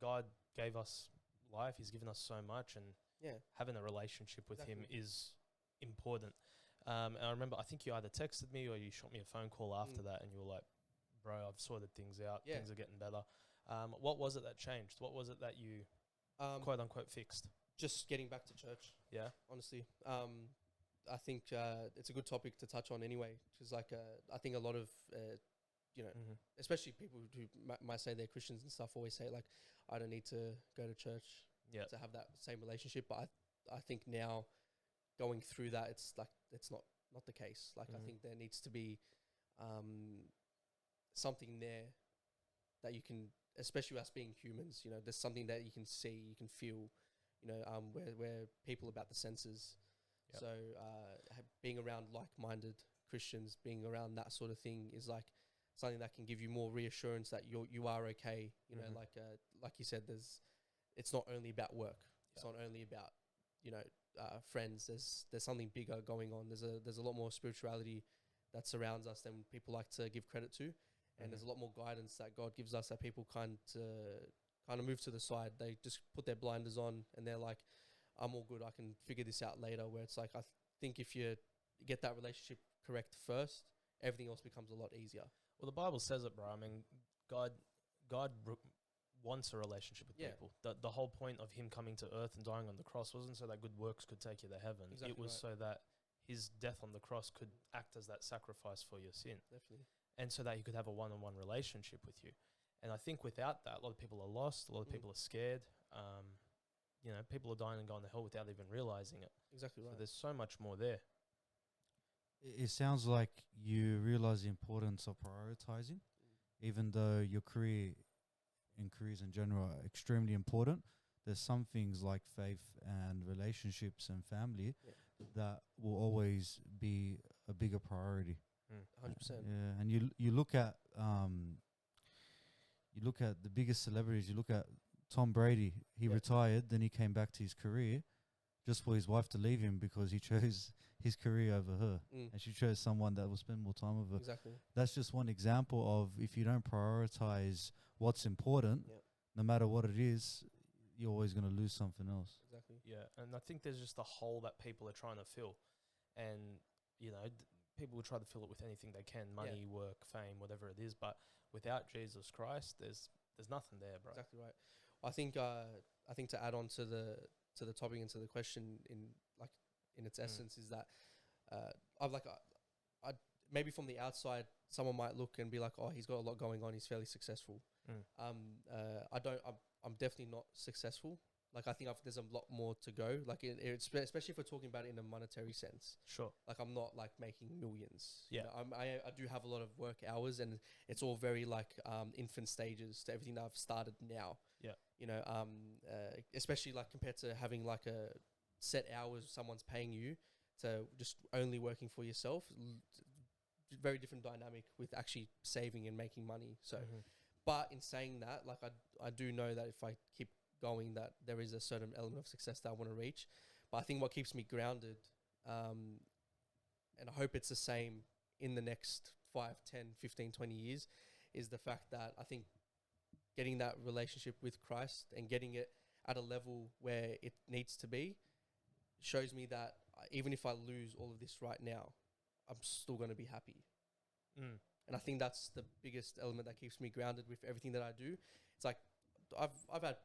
God gave us life. He's given us so much, and having a relationship with him is important. And I remember, I think you either texted me or you shot me a phone call after that, and you were like, bro, I've sorted things out. Things are getting better. What was it that changed? What was it that you quote unquote fixed? Just getting back to church. Yeah. Honestly. I think it's a good topic to touch on anyway, because I think a lot of, especially people who might say they're Christians and stuff always say like, I don't need to go to church to have that same relationship. But I think now going through that, it's like, it's not the case. Like I think there needs to be something there that you can, especially us being humans, there's something that you can see, you can feel, we're people about the senses. Yep. So being around like-minded Christians, being around that sort of thing is like something that can give you more reassurance that you are okay. Like you said, it's not only about work. It's not only about, friends. There's something bigger going on. There's a lot more spirituality that surrounds us than people like to give credit to. And there's a lot more guidance that God gives us that people kind of move to the side. They just put their blinders on and they're like, I'm all good. I can figure this out later. Where it's like, I think if you get that relationship correct first, everything else becomes a lot easier. Well, the Bible says it, bro. I mean, God wants a relationship with people. The whole point of him coming to earth and dying on the cross wasn't so that good works could take you to heaven. Exactly, it was so that his death on the cross could act as that sacrifice for your sin. Definitely. And so that he could have a one-on-one relationship with you. And I think without that, a lot of people are lost. A lot of people are scared. People are dying and going to hell without even realizing it. Exactly right. So there's so much more there. It sounds like you realize the importance of prioritizing, even though your careers in general are extremely important. There's some things like faith and relationships and family that will always be a bigger priority. 100%. Yeah, and you look at the biggest celebrities. You look at Tom Brady. He retired, then he came back to his career, just for his wife to leave him because he chose his career over her, Mm. and she chose someone that will spend more time with her. Exactly. That's just one example of if you don't prioritize what's important, Yeah. no matter what it is, you're always going to lose something else. Exactly. Yeah, and I think there's just a hole that people are trying to fill, and people will try to fill it with anything they can: money, work, fame, whatever it is. But without Jesus Christ, there's nothing there, bro. Exactly right. I think to add on to the topic and to the question in its essence is that I maybe from the outside someone might look and be like, oh, he's got a lot going on, he's fairly successful. I'm definitely not successful. Like I think there's a lot more to go. Like especially if we're talking about it in a monetary sense. Sure. Like I'm not like making millions. Yeah. I do have a lot of work hours, and it's all very like infant stages to everything that I've started now. Yeah. Especially like compared to having like a set hours someone's paying you to just only working for yourself. Very different dynamic with actually saving and making money. So, but in saying that, like I do know that if I keep going, that there is a certain element of success that I want to reach. But I think what keeps me grounded, and I hope it's the same in the next 5, 10, 15, 20 years, is the fact that I think getting that relationship with Christ and getting it at a level where it needs to be shows me that even if I lose all of this right now, I'm still going to be happy. And I think that's the biggest element that keeps me grounded with everything that I do. It's like I've had,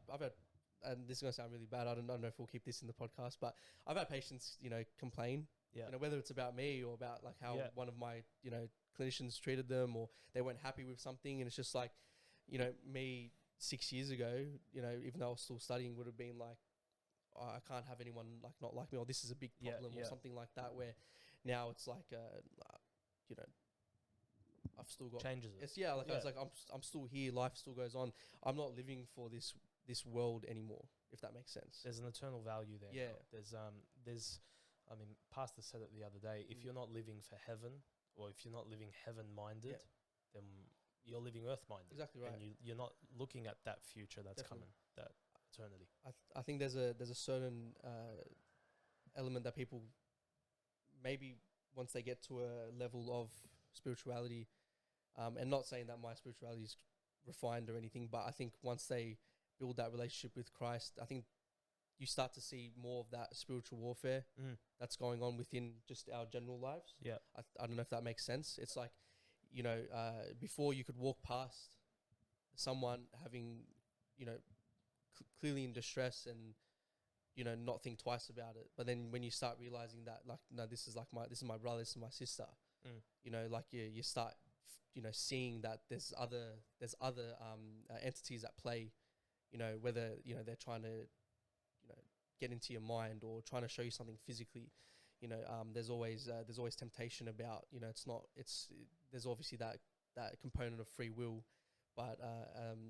and this is going to sound really bad. I don't know if we'll keep this in the podcast, but I've had patients, complain, whether it's about me or about like how one of my, clinicians treated them, or they weren't happy with something. And it's just like, me 6 years ago, even though I was still studying, would have been like, oh, I can't have anyone like not like me, or this is a big problem or something like that, where now it's like, I've still got changes it. I was like, I'm still here. Life still goes on. I'm not living for this world anymore, if that makes sense. There's an eternal value there. Yeah. There's, Pastor said it the other day. If you're not living for heaven, or if you're not living heaven-minded, then you're living earth-minded. Exactly right. And you're not looking at that future that's Definitely. coming, that eternity. I think there's a certain element that people maybe once they get to a level of spirituality, and not saying that my spirituality is refined or anything, but I think once they build that relationship with Christ, I think you start to see more of that spiritual warfare that's going on within just our general lives. Yeah. I don't know if that makes sense. It's like, before you could walk past someone having, clearly in distress and, not think twice about it. But then when you start realizing that, like, no, this is my brother, this is my sister, like you start, seeing that there's other entities at play, whether, they're trying to, get into your mind or trying to show you something physically. There's always temptation about, there's obviously that component of free will, but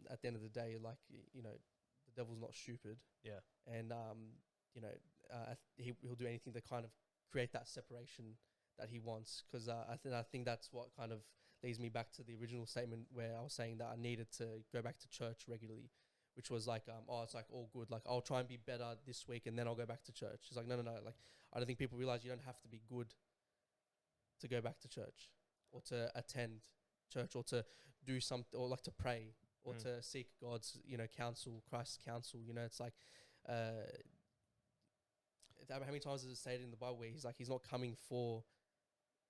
at the end of the day, like, the devil's not stupid. Yeah. And he'll do anything to kind of create that separation that he wants, because I think that's what kind of leads me back to the original statement where I was saying that I needed to go back to church regularly, which was like, it's like all good. Like, I'll try and be better this week and then I'll go back to church. It's like, no. Like, I don't think people realize you don't have to be good to go back to church or to attend church or to do something, or like to pray or to seek God's, counsel, Christ's counsel. It's like, how many times is it stated in the Bible where he's like, he's not coming for,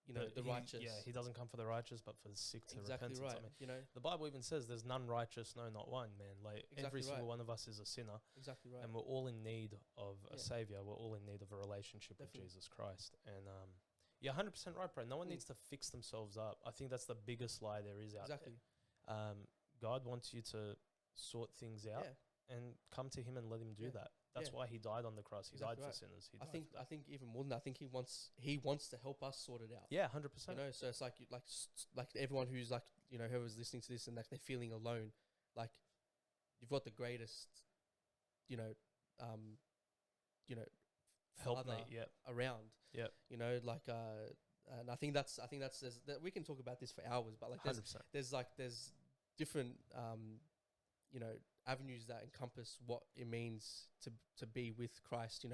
the righteous. Yeah, he doesn't come for the righteous, but for the sick to repentance. Right. The Bible even says there's none righteous, no, not one, man. Like, every single one of us is a sinner. Exactly right. And we're all in need of a savior. We're all in need of a relationship with Jesus Christ. And you're 100% right, bro. No one needs to fix themselves up. I think that's the biggest lie there is out there. God wants you to sort things out and come to him and let him do that. That's why he died on the cross. He died for sinners. I think even more than that, I think he wants to help us sort it out. Yeah, 100%. So it's like everyone who's like, whoever's listening to this and like they're feeling alone, like you've got the greatest, helpmate, around. Yep. And I think that's we can talk about this for hours, but like 100%. there's different avenues that encompass what it means to be with Christ,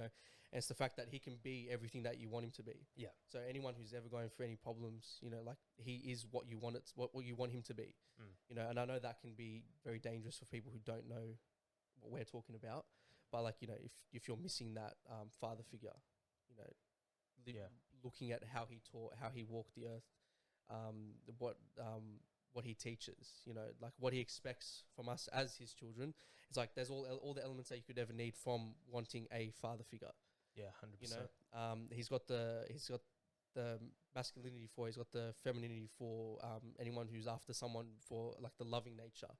And it's the fact that he can be everything that you want him to be. Yeah. So anyone who's ever going through any problems, you know, like he is what you want what you want him to be. You know, and I know that can be very dangerous for people who don't know what we're talking about. But like, you know, if you're missing that father figure, you know, looking at how he taught, how he walked the earth, what he teaches, you know, like what he expects from us as his children. It's like there's all the elements that you could ever need from wanting a father figure. Yeah, 100%. You know, he's got the masculinity for, he's got the femininity for anyone who's after someone for like the loving nature,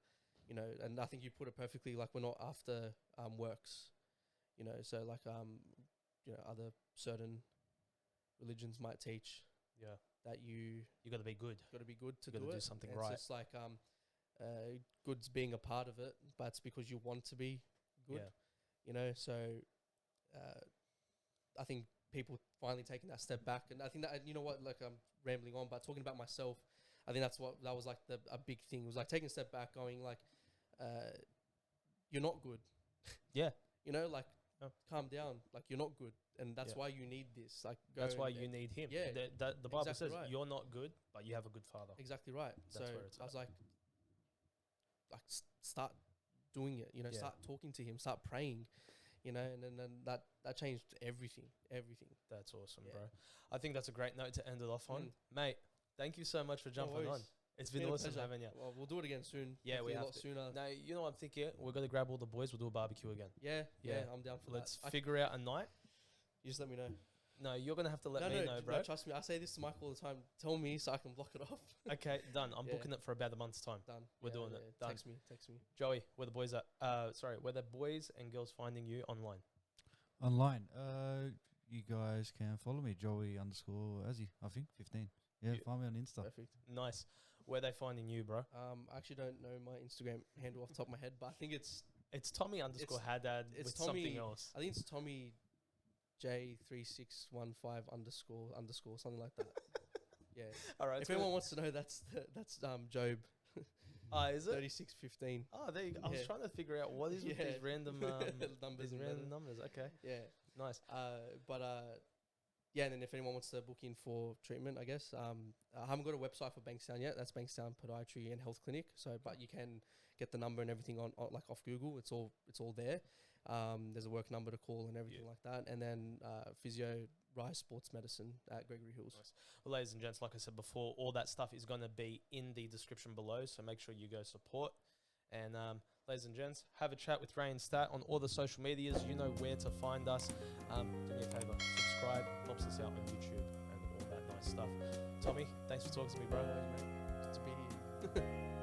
you know. And I think you put it perfectly. Like we're not after works, you know. So like you know, other certain religions might teach that you got to be good. Got to be good to do something and right. It's just like good's being a part of it, but it's because you want to be good. You know, so I think people finally taking that step back, and I think that, you know what, like I'm rambling on, but talking about myself, I think that was like a big thing. It was like taking a step back, going like, you're not good. Yeah. You know, like calm down. Like you're not good, and that's why you need this. Like that's why you need him. Yeah. The Bible Exactly says you're not good, but you have a good father. Exactly right. That's so where it's I was like start doing it. You know, start talking to him, start praying. You know, and then that changed everything. That's awesome, bro. I think that's a great note to end it off on. Mate, thank you so much for jumping on. It's been awesome having you. Well, we'll do it again soon. Yeah, we have a lot sooner. No, you know what I'm thinking? We're going to grab all the boys. We'll do a barbecue again. Yeah, I'm down for Let's that. figure out a night. You just let me know. No, you're going to have to let me know, bro. No, trust me. I say this to Mike all the time. Tell me so I can block it off. Okay, done. I'm booking it for about a month's time. Done. We're doing it. Done. Text me. Joey, where the boys at? Where the boys and girls finding you online? Online. You guys can follow me, Joey _Azzy, I think, 15. Yeah, find me on Insta. Perfect. Nice. Where they finding you, bro? I actually don't know my Instagram handle off the top of my head, but I think it's Tommy _Haddad with Tommy, something else. I think it's Tommy J3615 _ something like that. Yeah. All right. If anyone wants to know, that's Job. Is it 3615? Oh, there you go. I was trying to figure out what is with these random numbers. Numbers. Okay. Yeah. Nice. Yeah, and then if anyone wants to book in for treatment, I guess I haven't got a website for Bankstown yet. That's Bankstown Podiatry and Health Clinic. So, but you can get the number and everything on like off Google. It's all there. There's a work number to call and everything like that. And then physio, Rise Sports Medicine at Gregory Hills. Nice. Well, ladies and gents, like I said before, all that stuff is going to be in the description below. So make sure you go support. And ladies and gents, have a chat with Ray and Stat on all the social medias. You know where to find us. Do me a favor, subscribe, helps us out on YouTube and all that nice stuff. Tommy, thanks for talking to me, bro. Good to be here.